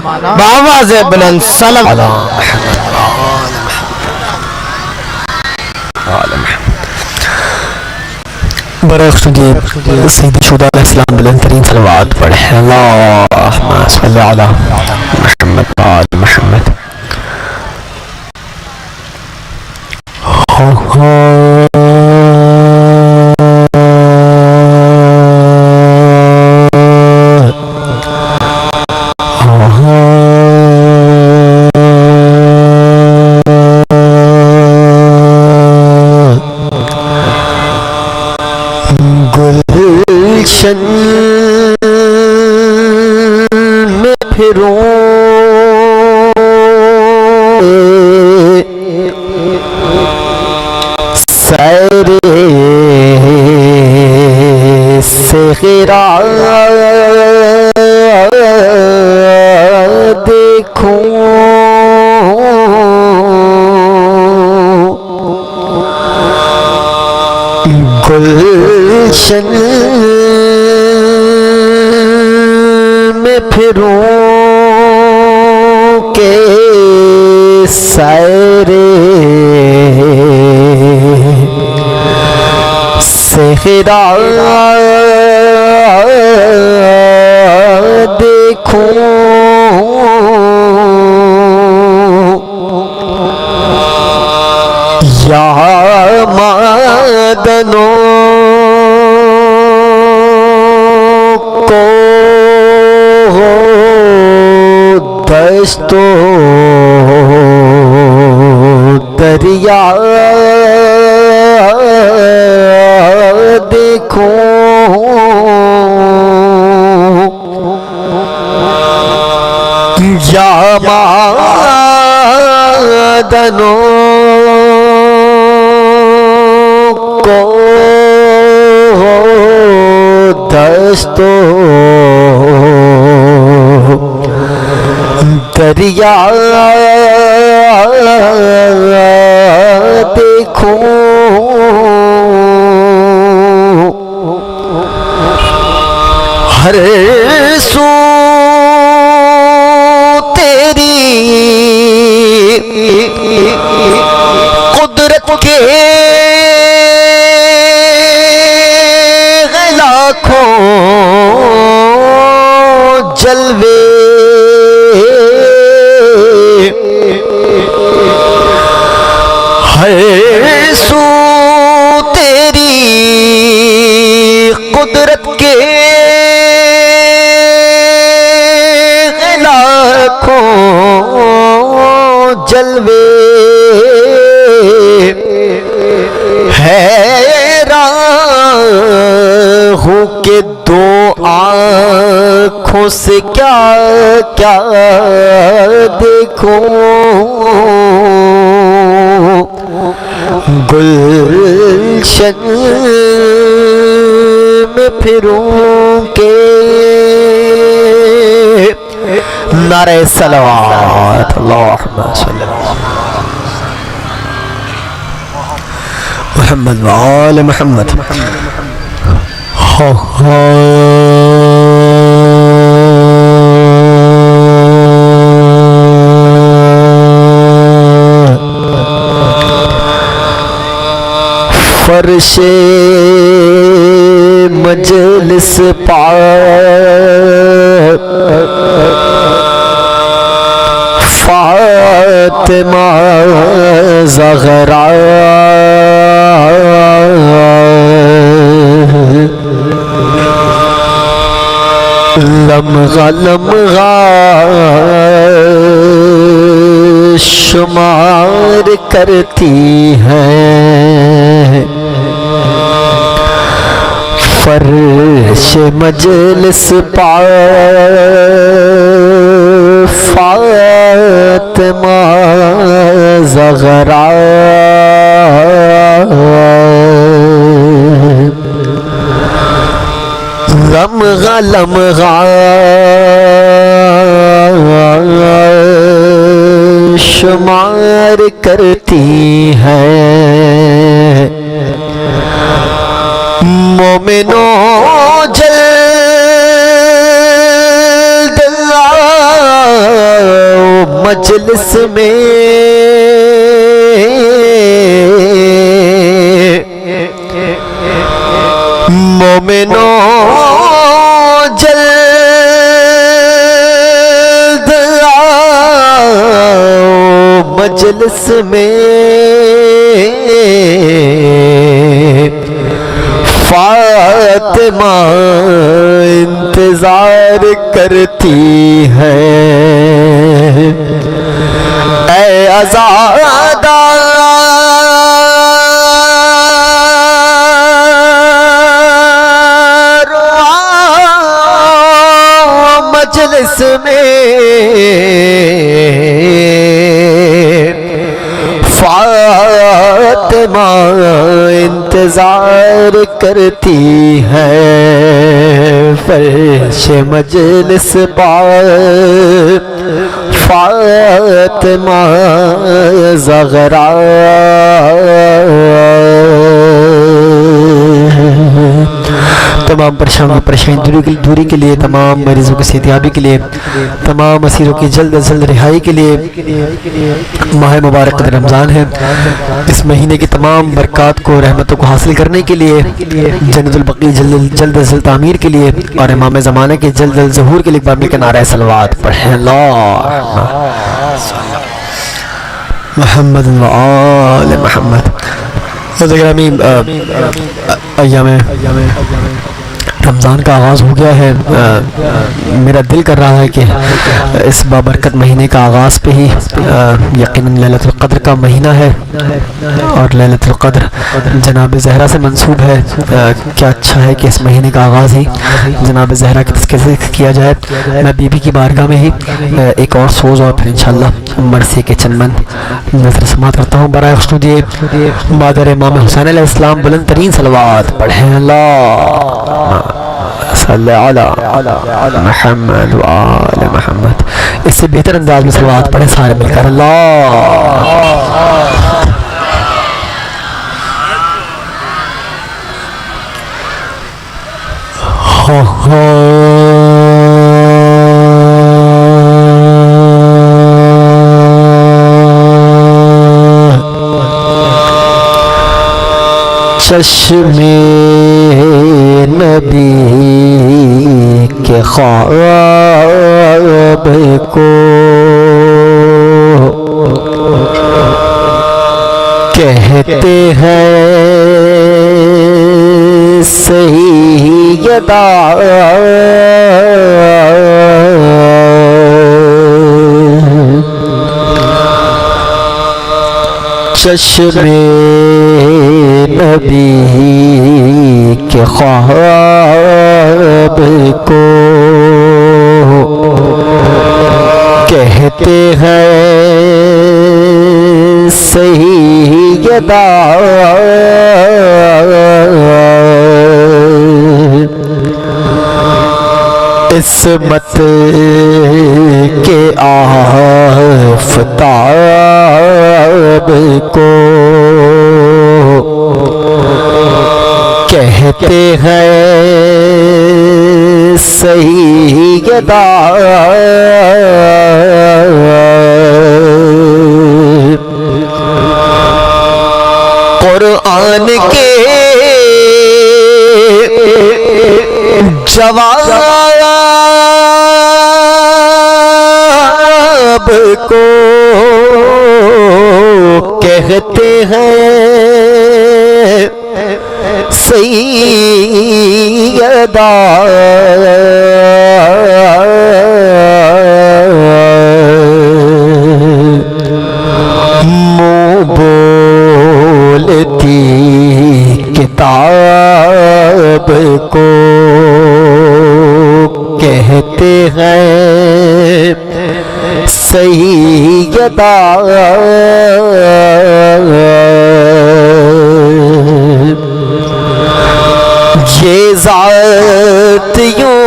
بآواز بلند سلام علی برخ شدید سیدی شہداء علیہ السلام بلند ترین صلوات پڑھیں اللہم صلی علی محمد آل محمد گلشن میں پھروں سیر صغرا دیکھوں گلشن میں پھروں کے سیر صغرا دیکھوں یا مادنوں کو دشت و دریا دیکھوں یا مادنوں کو دشت و دریا دیکھوں ہر سو تیری قدرت کے لاکھوں جلوے ہر سو تیری قدرت کے لاکھوں جلوے حیران ہوں کہ دو آنکھوں سے کیا کیا دیکھوں گلشن میں پھروں کے نعرہ صلوات اللہم صلی محمد وآل محمد فرش مجلس پاک فاطمہ زہرا لمحہ لمحہ شمار کرتی ہیں فرش مجلس پاک فاطمہ زہرا لمحہ لمحہ شمار کرتی ہیں مومنوں جلد اللہ مجلس میں مومنوں جلد آؤ مجلس میں فاطمہ انتظار کرتی ہے اے آزادہ مجلس میں فاطمہ انتظار کرتی ہے فرش مجلس پر فاطمہ زغرا تمام پریشانی دوری کے لیے، تمام مریضوں کی صحتیابی کے لیے، تمام اسیروں کی جلد از جلد رہائی کے لیے، ماہ مبارک رمضان ہے، اس مہینے کی تمام برکات کو رحمتوں کو حاصل کرنے کے لیے، جنت البقیع جلد از جلد تعمیر کے لیے اور امام زمانہ کے جلد از ظہور کے لیے ایک بار مل کے نعرہ صلوات پڑھیں اللہ محمد و آل محمد۔ گرامی ایام رمضان کا آغاز ہو گیا ہے، میرا دل کر رہا ہے کہ اس بابرکت مہینے کا آغاز پہ ہی یقیناً لیلۃ القدر کا مہینہ ہے اور لیلۃ القدر جناب زہرا سے منسوب ہے۔ کیا اچھا ہے کہ اس مہینے کا آغاز ہی جناب زہرا کے تذکرے سے کیا جائے۔ میں بی بی کی بارگاہ میں ہی ایک اور سوز اور پھر انشاءاللہ مرثیے کے چند بند نظر سماعت کرتا ہوں۔ برائے خصوصیے مادر امام حسین علیہ السلام بلند ترین صلوات پڑھیں اللہ صلی علی محمد و آل محمد۔ اس سے بہتر انداز میں صلوات پڑھیں سارے مل کر اللہ چشم نبی کے خواب کو کہتے ہیں سیدہ چشم نبی کے خواب کو کہتے ہیں سیدہ عصمت کے آفتاب کو کہتے ہیں سیدہ قرآن کے جواب کو کہتے ہیں سیدہ منہ بولتی کتاب کو کہتے ہیں سیدہ یہ ذات یوں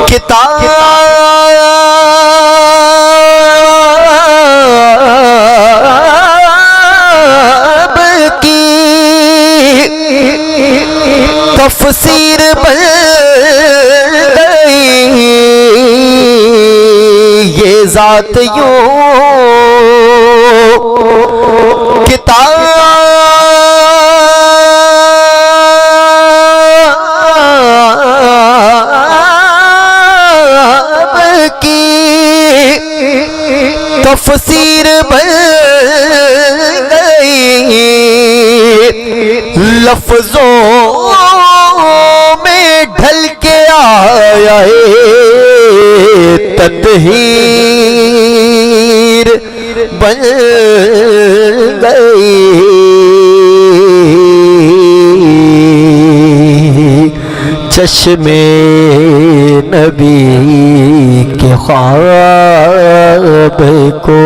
کتاب کی تفسیر بن گئی ذات یوں کتاب کی تفسیر بن گئی، لفظوں میں ڈھل کے آیا ہے تطہیر بن گئی، چشم نبی کے خواب کو۔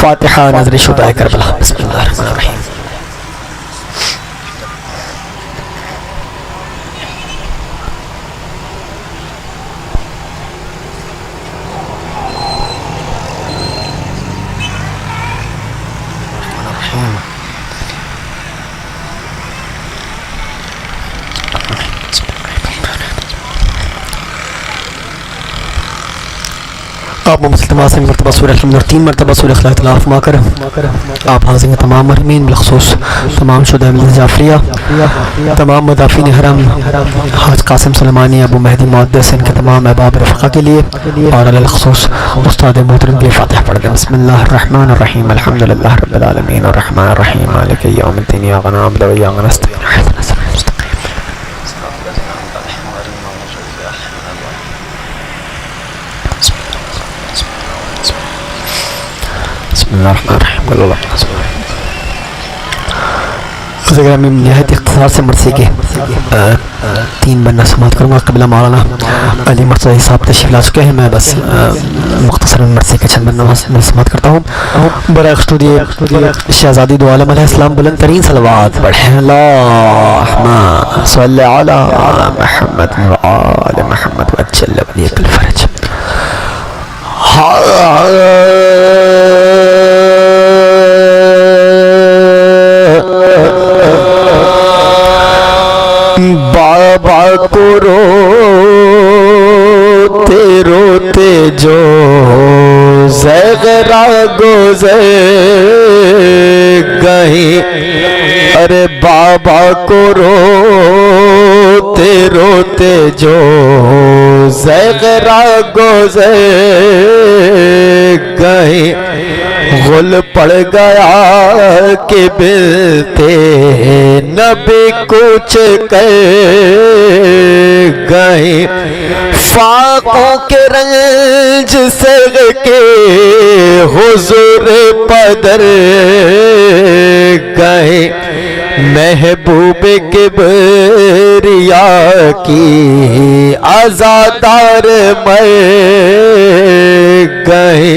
فاتحہ نظر شدہ کربلا۔ بسم اللہ الرحمن الرحیم۔ آپ مسلمہ سے مرتبہ سورہ الحمد اور 3 مرتبہ سورہ اخلاق تلاوت فرما کر آپ حاضر ہیں تمام مرحومین، بالخصوص تمام شہداء ملت جعفریہ، تمام مدافعین حرم، حاج قاسم سلمانی، ابو مہدی محدث، ان کے تمام احباب رفقا کے لیے، اور بالخصوص استاد محترم کے فاتحہ پڑھ دیں۔ بسم اللہ الرحمن الرحیم، الحمد للہ رب العالمین الرحمن الرحیم مالک یوم الدین، ایاک نعبد و ایاک نستعین، اهدنا الصراط المستقیم۔ بسم اللہ الرحمن الرحیم، قل اللہ اگر میں نہایت اختصار سے مرثی کے 3 بننا سماعت کروں گا۔ قبلہ مولانا علی مرتضی صاحب تشریف لا چکے ہیں، میں بس مختصراً مرثی کے چند بننا سماعت کرتا ہوں۔ برائے اسٹوڈیو شہزادی دو عالم علیہ السلام بلند ترین صلوات پڑھیں۔ اللہم صلی علی محمد و آل محمد وجل ولیک الفرج۔ بابا کو روتے روتے جو زغرا گزر گئی، ارے بابا کو روتے روتے جو زغرا گزر گئی، غل پڑ گیا کہ بلتے نبی کچھ کر گئے، فاقوں کے رنج سر کے حضور پدر گئے، محبوب کبریا کی عزادار مر گئے،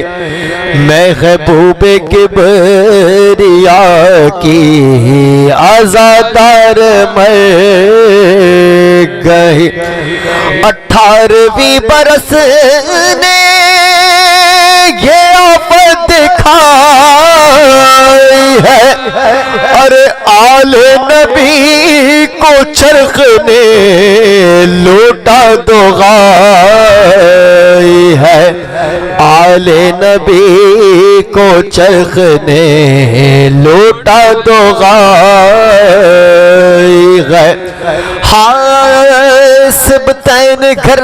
محبوب کبریا کی عزادار مر گئے، 18ویں برس نے یہ آفت دکھائی ہے، ارے آل نبی کو چرخ نے لوٹا دغائی ہے، آل نبی کو چرخ نے لوٹا دغائی ہے، سبتین گھر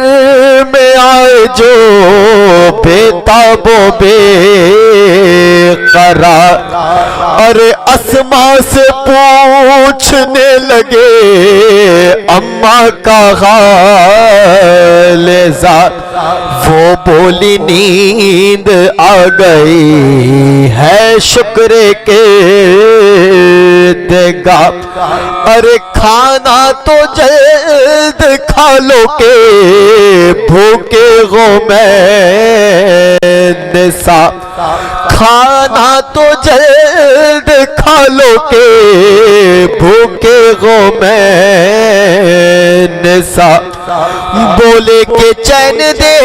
میں آئے جو بے تاب و بے قرار، اور اسماء سے پوچھنے لگے اماں کا حال ذات، وہ بولی نیند آ گئی ہے شکر کے دیگا، ارے کھانا تو جلد کھا لو کہ بھوکے ہو میں نساء، کھانا تو جلد کھا لو کہ بھوکے ہو میں نساء، بولے کہ چین دے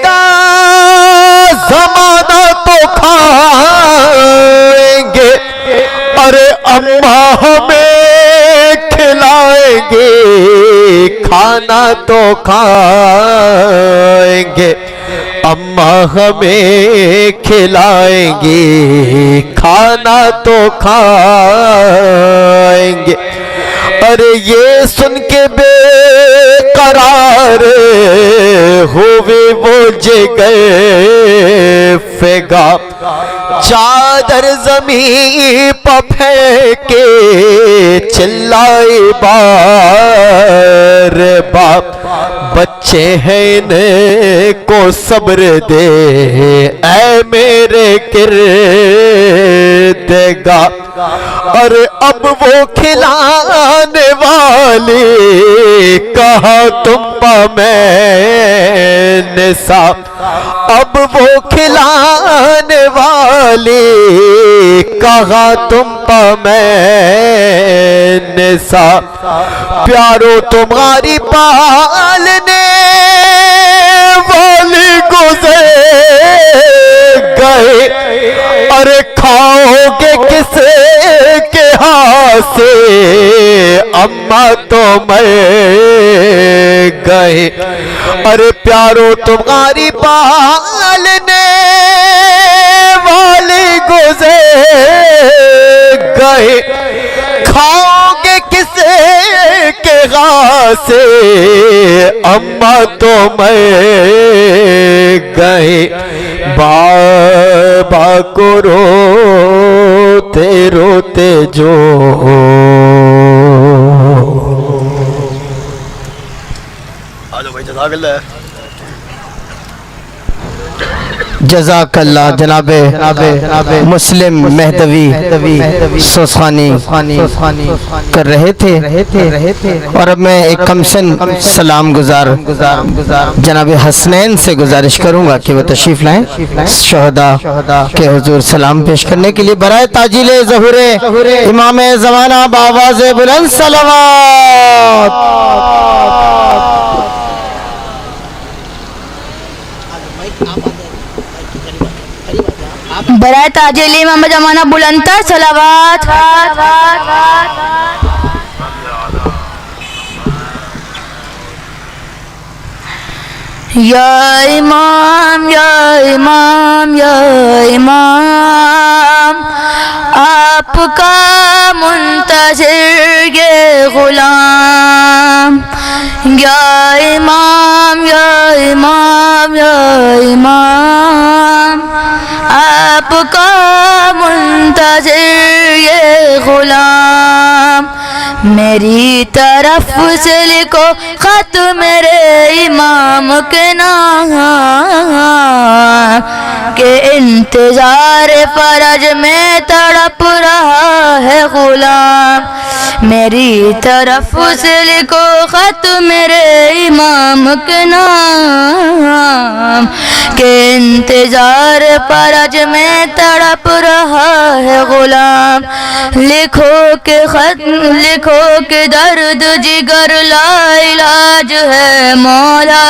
گا زمانہ تو کھائیں گے، ارے اماں ہمیں کھلائیں گے کھانا کھانا تو کھائیں گے، اماں ہمیں کھلائیں گی، کھانا تو کھائیں گے۔ ارے یہ سن کے بے قرار ہوئے وہ جگر فگا، چادر زمین پہ پھینکے چلائے بار باپ، بچے ہیں ان کو صبر دے اے میرے کردگار۔ اور اب وہ کھلانے والی کہاں تم پا میں نصاب، اب وہ کھلانے والی کہاں تم پا میں نصاب، پیارو تمہاری پالنے والی گزر گئے، اور کھاؤ گے کس کے ہاتھ سے، اماں تو مر گئے۔ ارے پیارو تمہاری پالنے والی گزر گئے، کھاؤ گے کس کے ہاتھ سے، اماں تو مر گئے۔ بابا کو روتے روتے جو آجو بھائی جزاک اللہ، جزاک اللہ جناب مسلم مہدوی سوسخانی کر رہے تھے، اور اب میں ایک کمسن سلام گزار جناب حسنین سے گزارش کروں گا کہ وہ تشریف لائیں شہداء کے حضور سلام پیش کرنے کے لیے۔ برائے تاجیل ظہور امام زمانہ بآواز بلند صلوات۔ برائے تاجل امام زمانہ بلند تر صلوات۔ یا امام یا امام یا امام، آپ کا منتظر یہ غلام، یا امام یا امام یا امام، آپ کا منتظر یہ غلام، میری طرف سے لکھو خط میرے امام کے نام، کہ انتظار فرج میں تڑپ رہا ہے غلام، میری طرف سے لکھو خط میرے امام کے نام، کہ انتظار فرج میں تڑپ رہا ہے غلام، لکھو کہ خط لکھو کہ درد جگر لا علاج ہے مولا،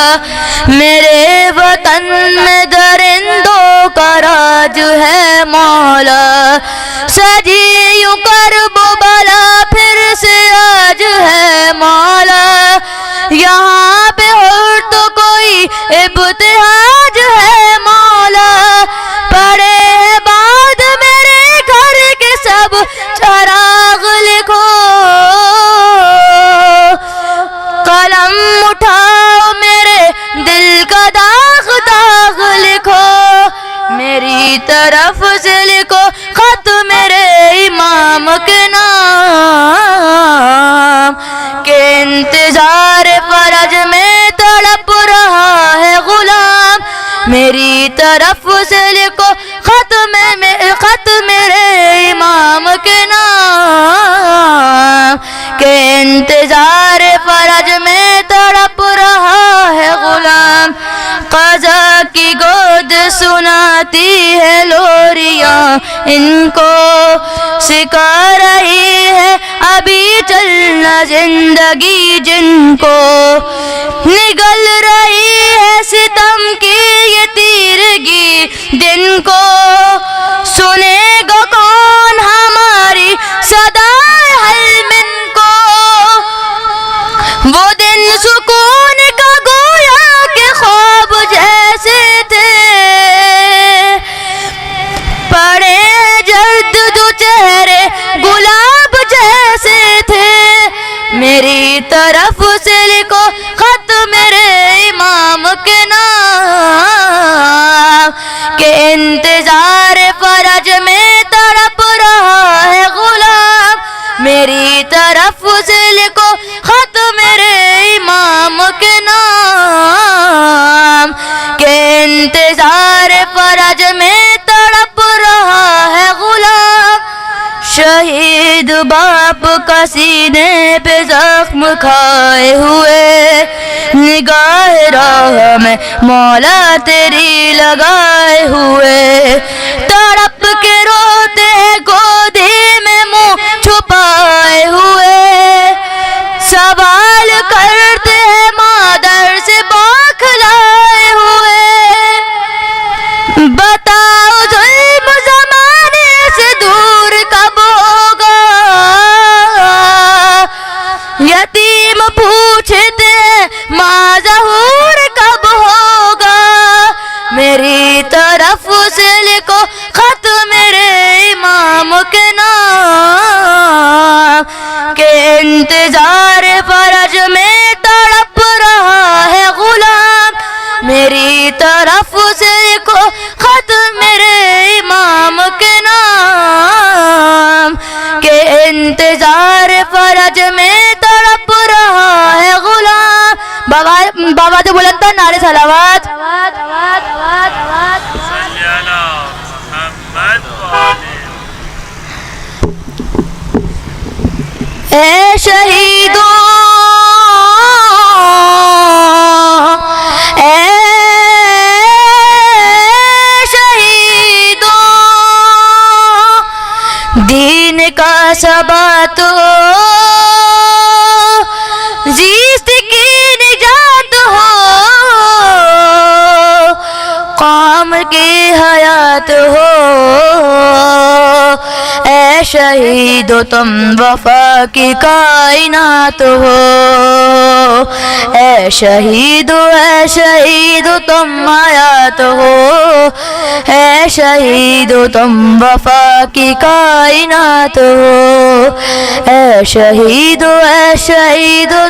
میرے وطن میں درندوں کا راج ہے مولا، سجی یوں کرب و بلا پھر سے آج ہے مولا، یہاں پہ اور تو کوئی ابتہاج ہے مولا، پڑے ہیں بعد میرے گھر کے سب چراغ، لکھو قلم اٹھاؤ میرے دل کا داغ داغ لکھو، میری طرف سے لکھو خط میرے امام کے نام، کہ انتظار فرج میں تڑپ رہا ہے غلام، میری طرف سے لکھو خط میرے امام کے نام، کہ انتظار فرج میں تڑپ رہا ہے غلام، قضا کی گود سناتی ہے لوریاں ان کو، سکھا رہی ہے ابھی چلنا زندگی جن کو، نگل رہی ہے ستم کی یہ تیرگی دن کو، سنے گا کون ہماری صدائے حل من کو، وہ دن سکون کا گویا کہ خواب جیسے تھے، پڑے جرد جو چہرے گلاب جیسے تھے، میری طرف سے لکھو خط میرے امام کے نام، کہ انتظار فرج میں تڑپ رہا ہے غلام، میری طرف سے لکھو خط میرے امام کے نام، کہ انتظار فرج میں تڑپ رہا ہے غلام۔ شہید باپ کا سینے پہ زخم کھائے ہوئے، نگاہ راہ میں مولا تیری لگائے ہوئے، تڑپ کے روتے ہیں گودی میں منہ چھپائے ہوئے، سوال کرتے ہیں مادر سے بوکھلائے ہوئے، بتاؤ ظلم زمانے سے دور کب ہوگا، یتیم پوچھتے ہیں ماں ظہور کب ہوگا، میری طرف سے لکھو خط میرے امام کے نام، کہ انتظار فرج میں تڑپ رہا ہے غلام، میری طرف سے لکھو خط میرے امام کے نام، کہ انتظار فرج میں تڑپ رہا ہے غلام۔ بابا جو بلندہ نعرے صلوات۔ اے شہیدوں، اے شہیدوں، دین کا ثبات ہو، زیست کی نجات ہو، قوم کی حیات ہو، اے شہیدو تم وفا کی کائنات ہو، اے شہیدو تم حیات ہو، اے شہیدو تم وفا کی کائنات ہو، اے شہیدو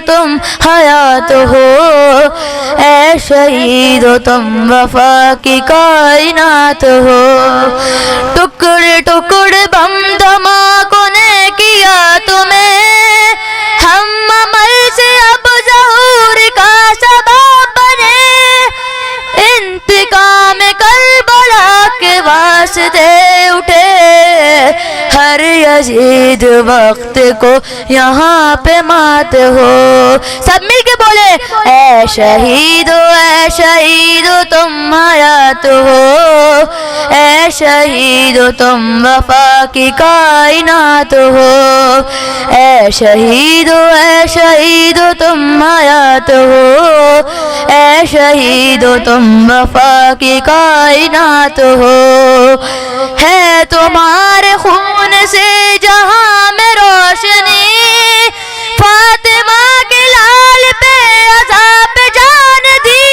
تم حیات ہو، اے شہیدو تم وفا کی کائنات ہو، ٹکڑ ٹکڑ بم دھماکوں نے کیا تمہیں، ہم عمل سے اب ظہور کا سبب بنے، انتقام کربلا کے واسطے اٹھے، ہر یزید وقت کو یہاں پہ مات ہو، سب مل کے بولے اے شہیدو تم حیات ہو، اے شہیدو تم وفا کی کائنات ہو، اے شہیدو تم حیات ہو، اے شہیدو تم وفا کی کائنات ہو، ہے تمہارے خون سے جہاں میں روشنی، فاطمہ کے لال پہ عذاب جان دی،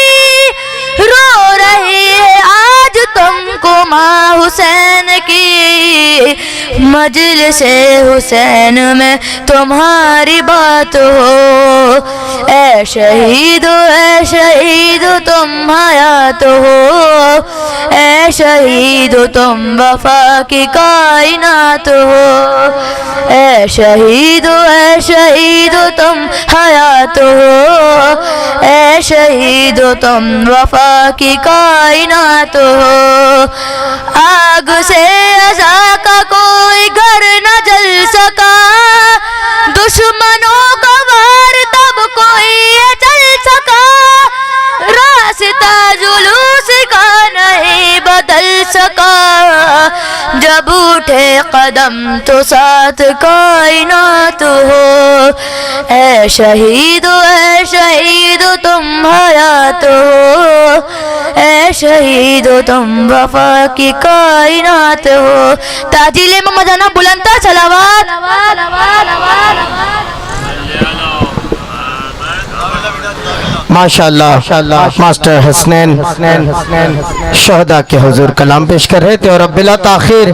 رو رہی ہے آج تم کو ماں حسین کی، مجلس حسین میں تمہاری بات ہو، اے شہیدو تم حیات ہو، اے شہیدو تم وفا کی کائنات ہو، اے شہیدو تم حیات ہو، اے شہیدو تم وفا کی کائنات ہو، آگ سے عزا کا کوئی گھر نہ جل سکا، دشمنوں کا وار تب کوئی چل سکا، راستہ جلوس کا نہیں بدل سکا، جب اٹھے قدم تو ساتھ کائنات ہو، اے شہیدو تم حیات ہو، اے شہیدو تم وفا کی کائنات ہو، تاجیل محمد جانا بلندہ صلوات۔ ماشاءاللہ ماسٹر حسنین شہداء کے حضور کلام پیش کر رہے تھے، اور اب بلا تاخیر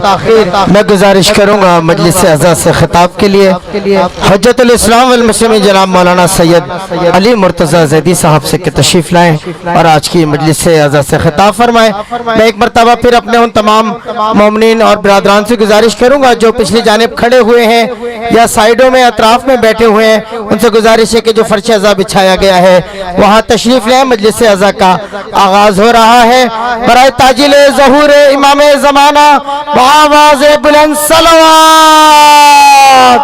میں گزارش کروں گا مجلس اعزاز سے خطاب کے لیے حجت الاسلام والمسلمین جناب مولانا سید علی مرتضی زیدی صاحب سے کہ تشریف لائیں اور آج کی مجلس سے اعزاز سے خطاب فرمائیں۔ میں ایک مرتبہ پھر اپنے ان تمام مومنین اور برادران سے گزارش کروں گا جو پچھلی جانب کھڑے ہوئے ہیں یا سائیڈوں میں اطراف میں بیٹھے ہوئے ہیں، ان سے گزارش ہے کہ جو فرش عزا بچھایا گیا ہے وہاں تشریف لیں۔ مجلس عزا کا آغاز ہو رہا ہے۔ برائے تاجیل ظہور امام زمانہ بآواز بلند صلوات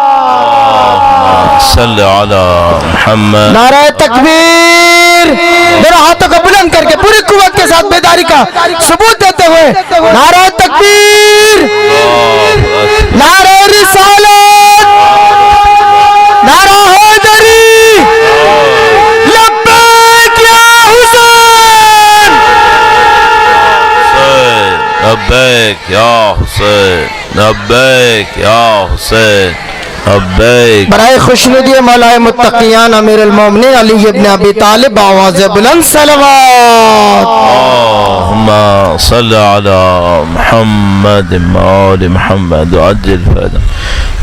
صلی علی محمد۔ نعرہ تکبیر، میرے ہاتھوں کو بلند کر کے پوری قوت کے ساتھ بیداری کا ثبوت دیتے ہوئے نعرہ تکبیر، نعرہ رسالت، نعرہ حیدری، لبیک یا حسین، لبیک یا حسین، لبیک یا حسین، لبیک۔ برائے خوشنودی مولا متقیان امیر المومنین علی ابن ابی طالب آواز بلند صلوات۔ اللہم صلی علی محمد وآل محمد وعجل فرجهم۔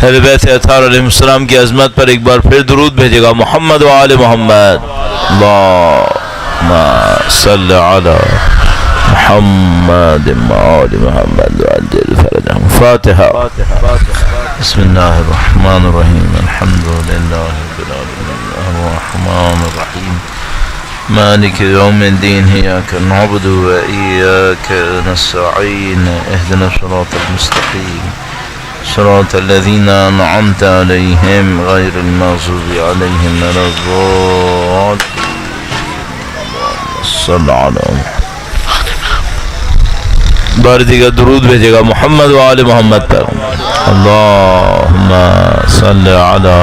اہل بیت اطہار علیہ السلام کی عظمت پر ایک بار پھر درود بھیجے گا، محمد وآل محمد۔ اللہم صلی علی محمد وآل محمد وعجل فرجهم۔ فاتحہ۔ بسم اللہ الرحمن الرحیم، الحمد للہ رب العالمین، الرحمن الرحیم، مالک یوم الدین، ایاک نعبد و ایاک نستعین، اہدنا الصراط المستقیم، صراط الذین انعمت علیہم غیر المغضوب علیہم ولا الضالین۔ صلی علی محمد۔ بار دیگر درود بھیجے گا محمد و آل محمد پر۔ اللہم صلی علی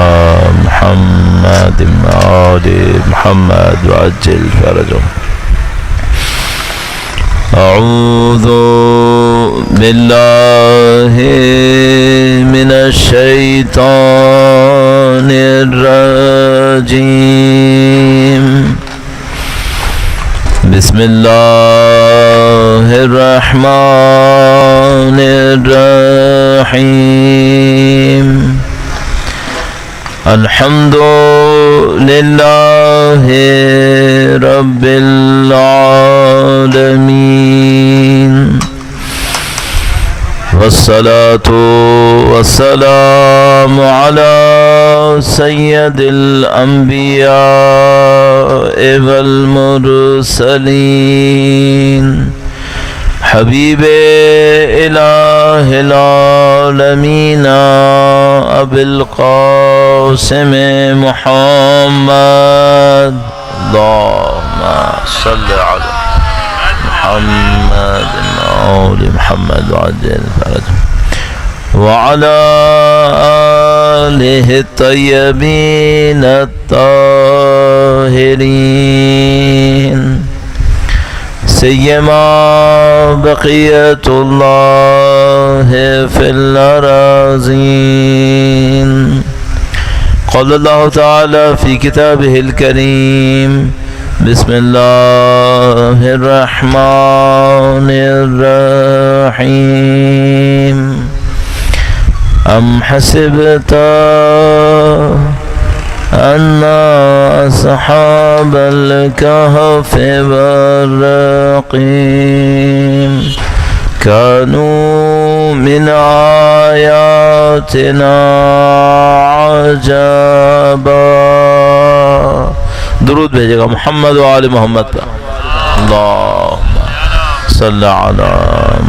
محمد و آل محمد وعجل فرجهم۔ اعوذ باللہ من الشیطان الرجیم، بسم اللہ الرحمن الرحیم، الحمد للہ رب العالمین، والصلاة والسلام على سید الانبیاء والمرسلین، حبیب الہ العالمین ابی القاسم محمد، اللہم صلی علی محمد وآل محمد وعجل فرجهم، وعلى آلہ الطیبین الطاہرین، سیما بقیت اللہ فی الارضین۔ قال اللہ تعالی فی کتابہ الکریم، بسم اللہ الرحمن الرحیم، ام حسبت ان اصحاب الكهف والرقیم كانوا من آیاتنا عجبا۔ درود بھیجے گا محمد و آل محمد پر۔ اللہم صلی علی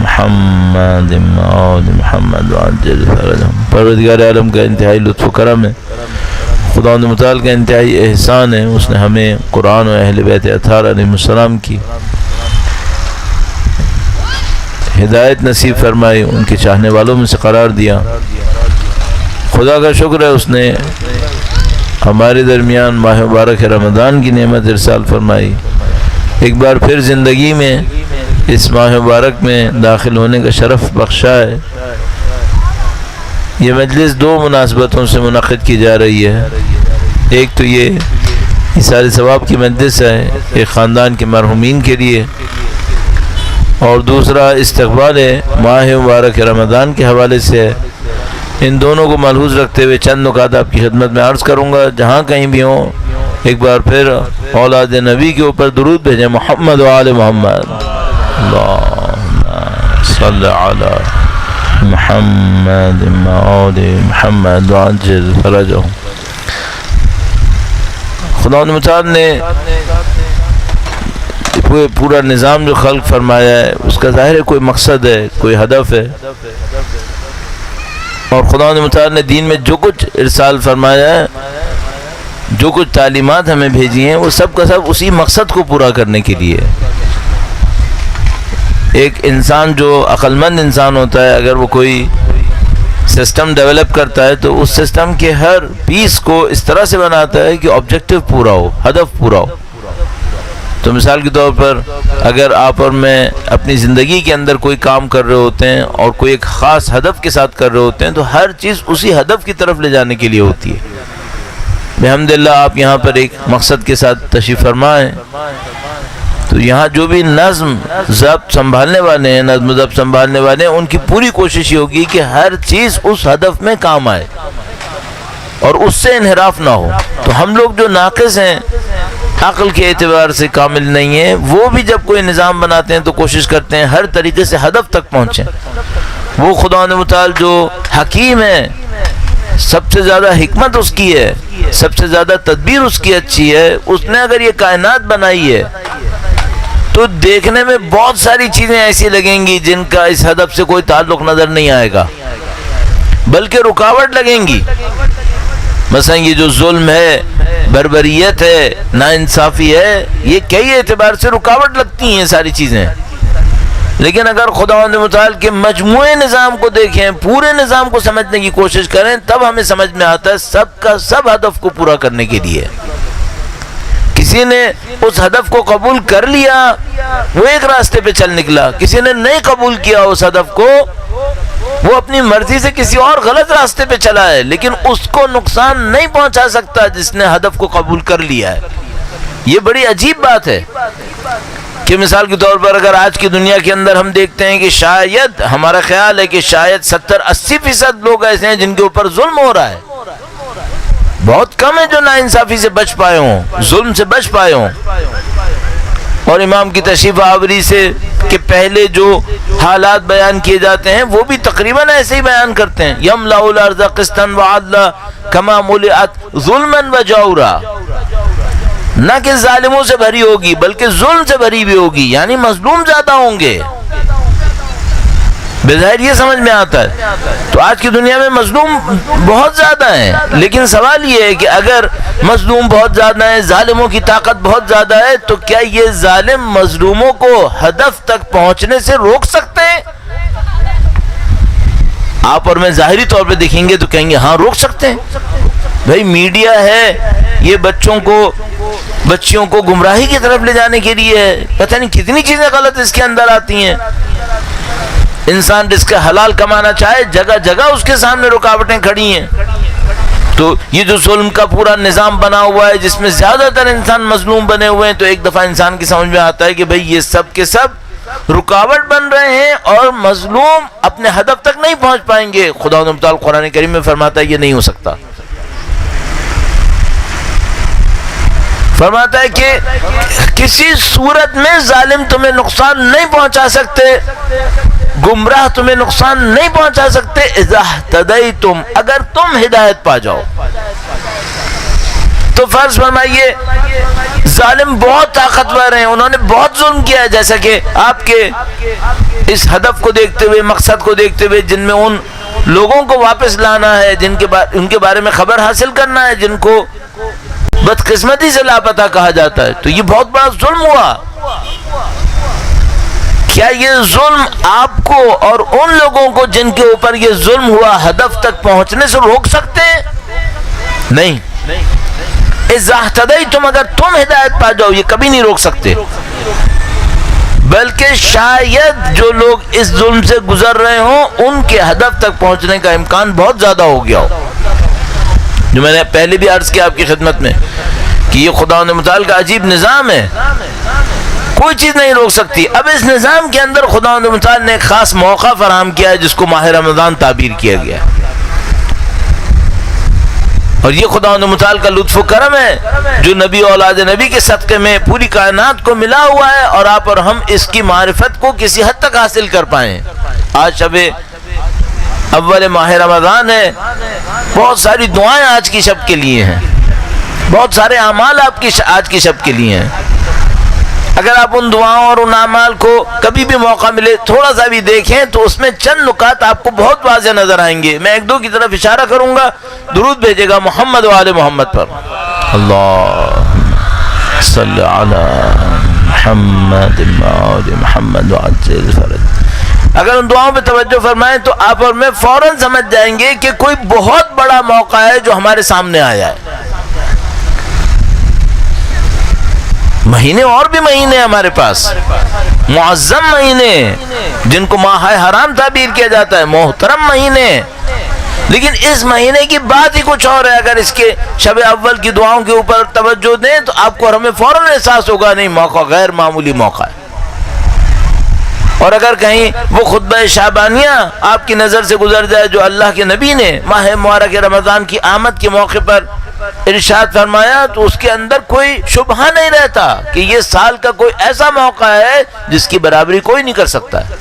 محمد و آل محمد وعجل فرجهم۔ پروردگار عالم کا انتہائی لطف و کرم ہے، خداوند متعال کا انتہائی احسان ہے، اس نے ہمیں قرآن و اہل بیت اطہار علیہ السلام کی ہدایت نصیب فرمائی، ان کے چاہنے والوں میں سے قرار دیا۔ خدا کا شکر ہے اس نے ہمارے درمیان ماہ مبارک رمضان کی نعمت ارسال فرمائی، ایک بار پھر زندگی میں اس ماہ مبارک میں داخل ہونے کا شرف بخشا ہے۔ یہ مجلس دو مناسبتوں سے منعقد کی جا رہی ہے، ایک تو یہ یہ سارے ثواب کی مجلس ہے ایک خاندان کے مرحومین کے لیے، اور دوسرا استقبال ماہ مبارک رمضان کے حوالے سے ہے۔ ان دونوں کو ملحوظ رکھتے ہوئے چند نکات آپ کی خدمت میں عرض کروں گا۔ جہاں کہیں بھی ہوں ایک بار پھر اولاد نبی کے اوپر درود بھیجیں، محمد و آل محمد، اللہم صلی علی محمد و آل محمد وعجل فرجہم۔ خدا متعال نے پورا نظام جو خلق فرمایا ہے اس کا ظاہر ہے کوئی مقصد ہے، کوئی ہدف ہے، اور خدا متعال نے دین میں جو کچھ ارسال فرمایا ہے، جو کچھ تعلیمات ہمیں بھیجی ہیں، وہ سب کا سب اسی مقصد کو پورا کرنے کے لیے۔ ایک انسان جو عقل مند انسان ہوتا ہے، اگر وہ کوئی سسٹم ڈیولپ کرتا ہے تو اس سسٹم کے ہر پیس کو اس طرح سے بناتا ہے کہ آبجیکٹو پورا ہو، ہدف پورا ہو۔ تو مثال کے طور پر اگر آپ اور میں اپنی زندگی کے اندر کوئی کام کر رہے ہوتے ہیں اور کوئی ایک خاص ہدف کے ساتھ کر رہے ہوتے ہیں تو ہر چیز اسی ہدف کی طرف لے جانے کے لیے ہوتی ہے۔ الحمدللہ آپ یہاں پر ایک مقصد کے ساتھ تشریف فرما ہیں، تو یہاں جو بھی نظم ضبط سنبھالنے والے ہیں، نظم و ضبط سنبھالنے والے ہیں، ان کی پوری کوشش یہ ہوگی کہ ہر چیز اس ہدف میں کام آئے اور اس سے انحراف نہ ہو۔ تو ہم لوگ جو ناقص ہیں، عقل کے اعتبار سے کامل نہیں ہیں، وہ بھی جب کوئی نظام بناتے ہیں تو کوشش کرتے ہیں ہر طریقے سے ہدف تک پہنچیں۔ وہ خدا متعال جو حکیم ہے، سب سے زیادہ حکمت اس کی ہے، سب سے زیادہ تدبیر اس کی اچھی ہے، اس نے اگر یہ کائنات بنائی ہے تو دیکھنے میں بہت ساری چیزیں ایسی لگیں گی جن کا اس ہدف سے کوئی تعلق نظر نہیں آئے گا، بلکہ رکاوٹ لگیں گی۔ مثلا یہ جو ظلم ہے، بربریت ہے، ناانصافی ہے، یہ کئی اعتبار سے رکاوٹ لگتی ہیں ساری چیزیں، لیکن اگر خداوند متعال کے مجموعے نظام کو دیکھیں، پورے نظام کو سمجھنے کی کوشش کریں، تب ہمیں سمجھ میں آتا ہے سب کا سب ہدف کو پورا کرنے کے لیے۔ کسی نے اس ہدف کو قبول کر لیا، وہ ایک راستے پہ چل نکلا، کسی نے نہیں قبول کیا اس ہدف کو، وہ اپنی مرضی سے کسی اور غلط راستے پہ چلا ہے، لیکن اس کو نقصان نہیں پہنچا سکتا جس نے ہدف کو قبول کر لیا ہے۔ یہ بڑی عجیب بات ہے کہ مثال کے طور پر اگر آج کی دنیا کے اندر ہم دیکھتے ہیں کہ شاید، ہمارا خیال ہے کہ شاید 70-80% لوگ ایسے ہیں جن کے اوپر ظلم ہو رہا ہے، بہت کم ہے جو ناانصافی سے بچ پائے ہوں، ظلم سے بچ پائے ہوں۔ اور امام کی تشریف آوری سے کہ پہلے جو حالات بیان کیے جاتے ہیں وہ بھی تقریباً ایسے ہی بیان کرتے ہیں، یملأ الارض قسطا وعدلا کما ملئت ظلما وجورا، نہ کہ ظالموں سے بھری ہوگی بلکہ ظلم سے بھری بھی ہوگی، یعنی مظلوم زیادہ ہوں گے۔ بظاہر یہ سمجھ میں آتا ہے۔ تو آج کی دنیا میں مظلوم بہت زیادہ ہیں، لیکن سوال یہ ہے کہ اگر مظلوم بہت زیادہ ہیں، ظالموں کی طاقت بہت زیادہ ہے، تو کیا یہ ظالم مظلوموں کو ہدف تک پہنچنے سے روک سکتے ہیں؟ آپ اور میں ظاہری طور پہ دیکھیں گے تو کہیں گے ہاں روک سکتے ہیں۔ بھائی میڈیا ہے، یہ بچیوں کو گمراہی کی طرف لے جانے کے لیے ہے، پتہ نہیں کتنی چیزیں غلط اس کے اندر آتی ہیں۔ انسان جس کا حلال کمانا چاہے، جگہ جگہ اس کے سامنے رکاوٹیں کھڑی ہیں۔ تو یہ جو ظلم کا پورا نظام بنا ہوا ہے جس میں زیادہ تر انسان مظلوم بنے ہوئے ہیں، تو ایک دفعہ انسان کی سمجھ میں آتا ہے کہ بھئی یہ سب کے سب رکاوٹ بن رہے ہیں اور مظلوم اپنے ہدف تک نہیں پہنچ پائیں گے۔ خداوند تعالیٰ قرآن کریم میں فرماتا ہے یہ نہیں ہو سکتا، فرماتا ہے کہ کسی صورت میں ظالم تمہیں نقصان نہیں پہنچا سکتے، گمراہ تمہیں نقصان نہیں پہنچا سکتے، اذا اہتدیتم، اگر تم ہدایت پا جاؤ۔ تو فرض فرمائیے ظالم بہت طاقتور ہیں، انہوں نے بہت ظلم کیا ہے، جیسا کہ آپ کے اس ہدف کو دیکھتے ہوئے، مقصد کو دیکھتے ہوئے، جن میں ان لوگوں کو واپس لانا ہے، ان کے بارے میں خبر حاصل کرنا ہے جن کو بدقسمتی سے لاپتہ کہا جاتا ہے، تو یہ بہت بڑا ظلم ہوا۔ کیا یہ ظلم آپ کو اور ان لوگوں کو جن کے اوپر یہ ظلم ہوا ہدف تک پہنچنے سے روک سکتے ہیں؟ نہیں۔ اذا اہتدیتم، اگر تم ہدایت پا جاؤ، یہ کبھی نہیں روک سکتے، بلکہ شاید جو لوگ اس ظلم سے گزر رہے ہوں ان کے ہدف تک پہنچنے کا امکان بہت زیادہ ہو گیا ہو۔ جو میں نے پہلے بھی عرض کیا آپ کی خدمت میں کہ یہ خدا متعال کا عجیب نظام ہے، کوئی چیز نہیں روک سکتی۔ اب اس نظام کے اندر خدا متعال نے ایک خاص موقع فراہم کیا ہے جس کو ماہ رمضان تعبیر کیا گیا، اور یہ خدا متعال کا لطف و کرم ہے جو نبی اولاد نبی کے صدقے میں پوری کائنات کو ملا ہوا ہے، اور آپ اور ہم اس کی معرفت کو کسی حد تک حاصل کر پائیں۔ آج شب اول ماہ رمضان ہے، بہت ساری دعائیں آج کی شب کے لیے ہیں، بہت سارے اعمال آپ کی آج کی شب کے لیے ہیں۔ اگر آپ ان دعاؤں اور ان اعمال کو کبھی بھی موقع ملے تھوڑا سا بھی دیکھیں تو اس میں چند نکات آپ کو بہت واضح نظر آئیں گے۔ میں ایک دو کی طرف اشارہ کروں گا، درود بھیجے گا محمد و آل محمد پر۔ اللہم صلی علی محمد و آل محمد وعجل فرج۔ اگر ان دعاؤں پہ توجہ فرمائیں تو آپ اور میں فوراً سمجھ جائیں گے کہ کوئی بہت بڑا موقع ہے جو ہمارے سامنے آیا ہے۔ مہینے اور بھی مہینے ہمارے پاس، معظم مہینے جن کو ماہ حرام تعبیر کیا جاتا ہے، محترم مہینے، لیکن اس مہینے کی بات ہی کچھ اور ہے۔ اگر اس کے شب اول کی دعاؤں کے اوپر توجہ دیں تو آپ کو اور ہمیں فوراً احساس ہوگا نہیں، موقع غیر معمولی موقع ہے۔ اور اگر کہیں وہ خطبہ شعبانیہ آپ کی نظر سے گزر جائے جو اللہ کے نبی نے ماہ مبارک رمضان کی آمد کے موقع پر ارشاد فرمایا، تو اس کے اندر کوئی شبہ نہیں رہتا کہ یہ سال کا کوئی ایسا موقع ہے جس کی برابری کوئی نہیں کر سکتا ہے۔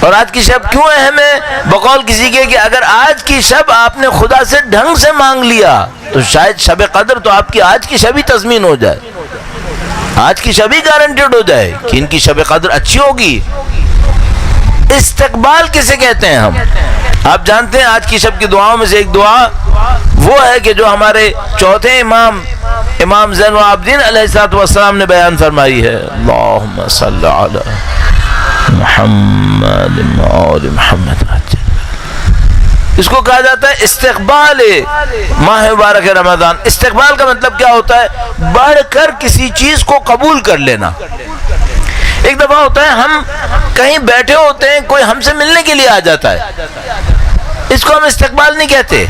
اور آج کی شب کیوں اہم ہے؟ بقول کسی کے کہ اگر آج کی شب آپ نے خدا سے ڈھنگ سے مانگ لیا تو شاید شب قدر تو آپ کی آج کی شب ہی تضمین ہو جائے، آج کی شب ہی گارنٹیڈ ہو جائے کہ ان کی شب قدر اچھی ہوگی۔ استقبال کسے کہتے ہیں ہم؟ آپ جانتے ہیں آج کی شب کی دعاؤں میں سے ایک دعا وہ ہے کہ جو ہمارے چوتھے امام زین العابدین علیہ السلام نے بیان فرمائی ہے، اللہم صلی علی محمد وآل محمد۔ اس کو کہا جاتا ہے استقبال ماہ مبارک رمضان۔ استقبال کا مطلب کیا ہوتا ہے؟ بڑھ کر کسی چیز کو قبول کر لینا۔ ایک دفعہ ہوتا ہے ہم کہیں بیٹھے ہوتے ہیں، کوئی ہم سے ملنے کے لیے آ جاتا ہے، اس کو ہم استقبال نہیں کہتے۔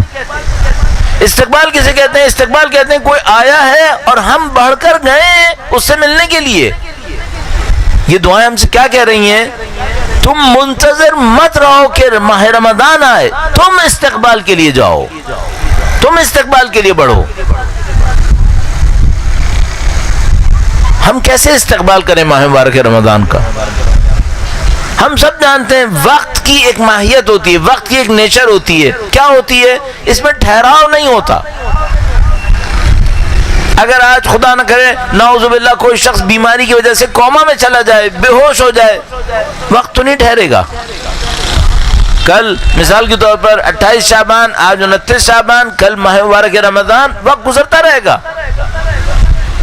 استقبال کسے کہتے ہیں؟ استقبال کہتے ہیں کوئی آیا ہے اور ہم بڑھ کر گئے اس سے ملنے کے لیے۔ یہ دعائیں ہم سے کیا کہہ رہی ہیں؟ تم منتظر مت رہو کہ ماہ رمضان آئے، تم استقبال کے لیے جاؤ، تم استقبال کے لیے بڑھو۔ ہم کیسے استقبال کریں ماہ مبارک رمضان کا؟ ہم سب جانتے ہیں وقت کی ایک ماہیت ہوتی ہے، وقت کی ایک نیچر ہوتی ہے۔ کیا ہوتی ہے؟ اس میں ٹھہراؤ نہیں ہوتا۔ اگر آج خدا نہ کرے نعوذ باللہ کوئی شخص بیماری کی وجہ سے کوما میں چلا جائے، بے ہوش ہو جائے، وقت تو نہیں ٹھہرے گا۔ کل مثال کے طور پر 28 شعبان، آج 29 شعبان، کل ماہ مبارک رمضان، وقت گزرتا رہے گا۔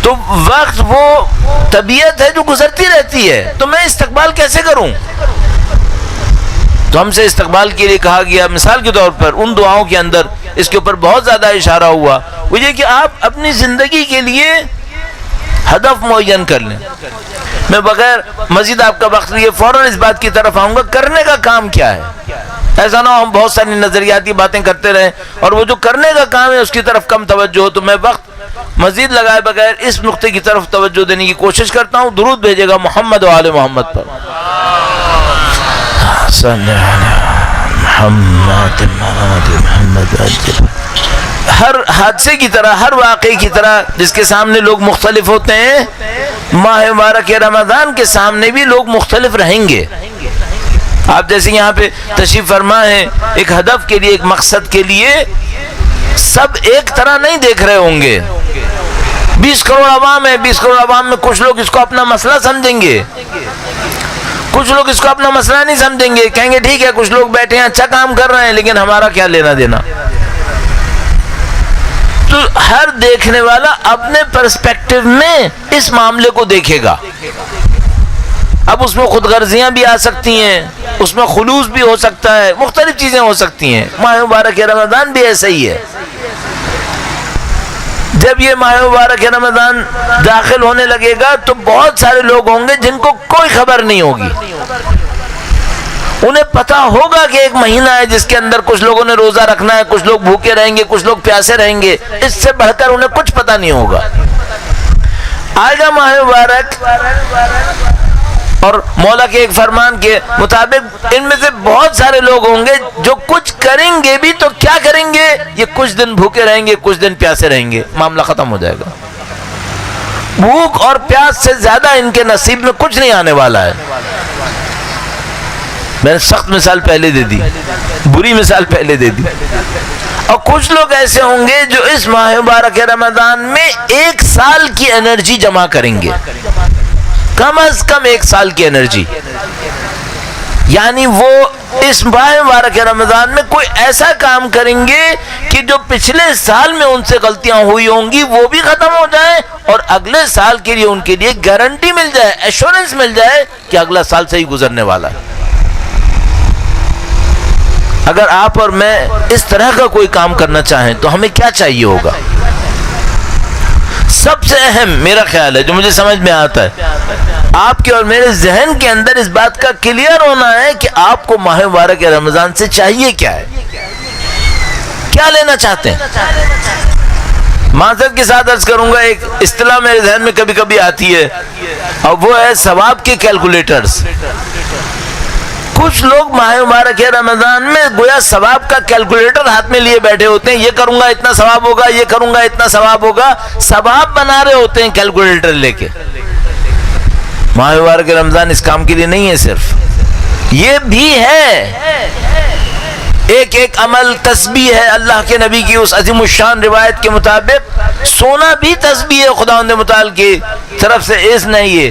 تو وقت وہ طبیعت ہے جو گزرتی رہتی ہے، تو میں استقبال کیسے کروں؟ تو ہم سے استقبال کے لیے کہا گیا، مثال کے طور پر ان دعاؤں کے اندر اس کے اوپر بہت زیادہ اشارہ ہوا، وہ یہ کہ آپ اپنی زندگی کے لیے ہدف معین کر لیں۔ میں بغیر مزید آپ کا وقت لیے فوراً اس بات کی طرف آؤں گا، کرنے کا کام کیا ہے؟ ایسا نہ ہو ہم بہت ساری نظریاتی باتیں کرتے رہیں اور وہ جو کرنے کا کام ہے اس کی طرف کم توجہ ہو۔ تو میں وقت مزید لگائے بغیر اس نقطے کی طرف توجہ دینے کی کوشش کرتا ہوں۔ درود بھیجے گا محمد و آل محمد پر۔ صلی محمد محمد۔ ہر حادثے کی طرح، ہر واقعے کی طرح جس کے سامنے لوگ مختلف ہوتے ہیں، ماہ مبارک رمضان کے سامنے بھی لوگ مختلف رہیں گے۔ آپ جیسے یہاں پہ تشریف فرما ہے ایک ہدف کے لیے، ایک مقصد کے لیے، سب ایک طرح نہیں دیکھ رہے ہوں گے۔ 20 کروڑ عوام ہے، 20 کروڑ عوام میں کچھ لوگ اس کو اپنا مسئلہ سمجھیں گے، کچھ لوگ اس کو اپنا مسئلہ نہیں سمجھیں گے، کہیں گے ٹھیک ہے کچھ لوگ بیٹھے ہیں اچھا کام کر رہے ہیں لیکن ہمارا کیا لینا دینا۔ تو ہر دیکھنے والا اپنے پرسپیکٹیو میں اس معاملے کو دیکھے گا۔ اب اس میں خود غرضیاں بھی آ سکتی ہیں، اس میں خلوص بھی ہو سکتا ہے، مختلف چیزیں ہو سکتی ہیں۔ ماہ مبارک رمضان بھی ایسا ہی ہے۔ جب یہ ماہ مبارک رمضان داخل ہونے لگے گا تو بہت سارے لوگ ہوں گے جن کو کوئی خبر نہیں ہوگی، انہیں پتا ہوگا کہ ایک مہینہ ہے جس کے اندر کچھ لوگوں نے روزہ رکھنا ہے، کچھ لوگ بھوکے رہیں گے، کچھ لوگ پیاسے رہیں گے، اس سے بڑھ کر انہیں کچھ پتا نہیں ہوگا۔ آئے گا ماہ مبارک، اور مولا کے ایک فرمان کے مطابق ان میں سے بہت سارے لوگ ہوں گے جو کچھ کریں گے بھی تو کیا کریں گے، یہ کچھ دن بھوکے رہیں گے، کچھ دن پیاسے رہیں گے، معاملہ ختم ہو جائے گا۔ بھوک اور پیاس سے زیادہ ان کے نصیب میں کچھ نہیں آنے والا ہے۔ میں نے سخت مثال پہلے دے دی، بری مثال پہلے دے دی۔ اور کچھ لوگ ایسے ہوں گے جو اس ماہ مبارک رمضان میں 1 سال کی انرجی جمع کریں گے، کم از کم 1 سال کی انرجی، یعنی وہ اس ماہ مبارک رمضان میں کوئی ایسا کام کریں گے کہ جو پچھلے سال میں ان سے غلطیاں ہوئی ہوں گی وہ بھی ختم ہو جائیں، اور اگلے سال کے لیے ان کے لیے گارنٹی مل جائے، ایشورنس مل جائے کہ اگلا سال سے ہی گزرنے والا ہے۔ اگر آپ اور میں اس طرح کا کوئی کام کرنا چاہیں تو ہمیں کیا چاہیے ہوگا؟ سب سے اہم میرا خیال ہے جو مجھے سمجھ میں آتا ہے، آپ کے اور میرے ذہن کے اندر اس بات کا کلیئر ہونا ہے کہ آپ کو ماہ مبارک رمضان سے چاہیے کیا ہے، کیا لینا چاہتے ہیں۔ معذرت کے ساتھ عرض کروں گا، ایک اصطلاح میرے ذہن میں کبھی کبھی آتی ہے اور وہ ہے ثواب کے کیلکولیٹرز۔ کچھ لوگ ماہ مبارک رمضان میں گویا ثواب کا کیلکولیٹر ہاتھ میں لیے بیٹھے ہوتے ہیں، یہ کروں گا اتنا ثواب ہوگا، یہ کروں گا اتنا ثواب ہوگا، ثواب بنا رہے ہوتے ہیں کیلکولیٹر لے کے۔ ماہ مبارک رمضان اس کام کے لیے نہیں ہے، صرف یہ بھی ہے ایک ایک عمل تسبیح ہے۔ اللہ کے نبی کی اس عظیم الشان روایت کے مطابق سونا بھی تسبیح ہے خداوند متعال کی طرف سے، اس نہیں ہے۔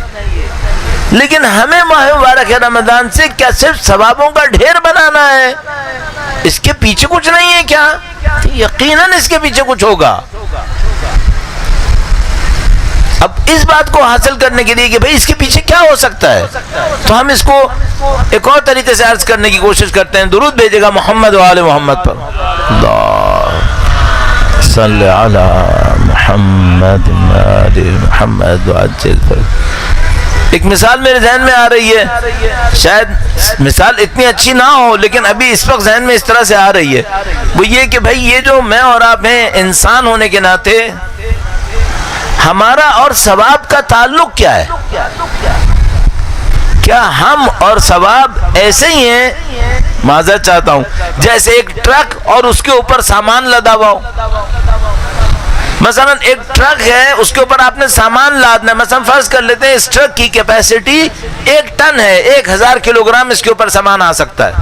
لیکن ہمیں ماہ مبارک رمضان سے کیا صرف ثوابوں کا ڈھیر بنانا ہے؟ اس کے پیچھے کچھ نہیں ہے کیا؟ یقیناً اس کے پیچھے کچھ ہوگا۔ اب اس بات کو حاصل کرنے کے لیے کہ بھئی اس کے پیچھے کیا ہو سکتا ہے، تو ہم اس کو ایک اور طریقے سے عرض کرنے کی کوشش کرتے ہیں۔ درود بھیجے گا محمد و آل محمد پر، اللہ صلی علی محمد و آل محمد وعجل فرج۔ ایک مثال میرے ذہن میں آ رہی ہے، شاید مثال اتنی اچھی نہ ہو لیکن ابھی اس وقت ذہن میں اس طرح سے آ رہی ہے، وہ یہ کہ بھئی یہ جو میں اور آپ ہیں، انسان ہونے کے ناطے ہمارا اور ثواب کا تعلق کیا ہے؟ کیا ہم اور ثواب ایسے ہی ہیں، معذرت چاہتا ہوں، جیسے ایک ٹرک اور اس کے اوپر سامان لدا ہوا ہو؟ مثلا ایک ٹرک ہے، اس کے اوپر آپ نے سامان لادنا ہے، مثلا فرض کر لیتے ہیں اس ٹرک کی کیپیسٹی 1 ٹن ہے، 1000 کلو گرام اس کے اوپر سامان آ سکتا ہے۔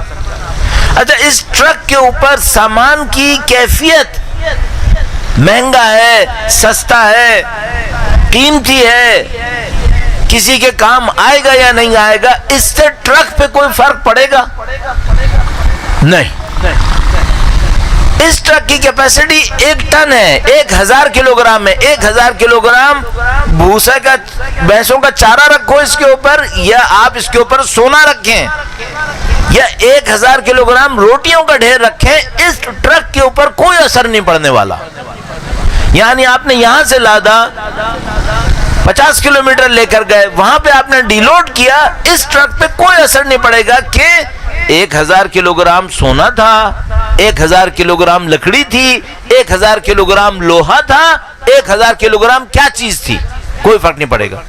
اچھا، اس ٹرک کے اوپر سامان کی کیفیت مہنگا ہے، سستا ہے، قیمتی ہے، کسی کے کام آئے گا یا نہیں آئے گا، اس سے ٹرک پہ کوئی فرق پڑے گا؟ نہیں۔ اس ٹرک کی کیپیسٹی 1 ٹن ہے، 1000 کلو گرام ہے، 1000 کلو گرام بھوسا کا، بھینسوں کا چارہ رکھو اس کے اوپر، یا آپ اس کے اوپر سونا رکھیں، یا 1000 کلو گرام روٹیوں کا ڈھیر رکھیں، اس ٹرک کے اوپر کوئی اثر نہیں پڑنے والا۔ یعنی آپ نے یہاں سے لادا، 50 کلومیٹر لے کر گئے، وہاں پہ آپ نے ڈی لوڈ کیا، اس ٹرک پہ کوئی اثر نہیں پڑے گا کہ 1000 کلو گرام سونا تھا، 1000 کلو گرام لکڑی تھی، 1000 کلو گرام لوہا تھا، 1000 کلو گرام کیا چیز تھی، کوئی فرق نہیں پڑے گا۔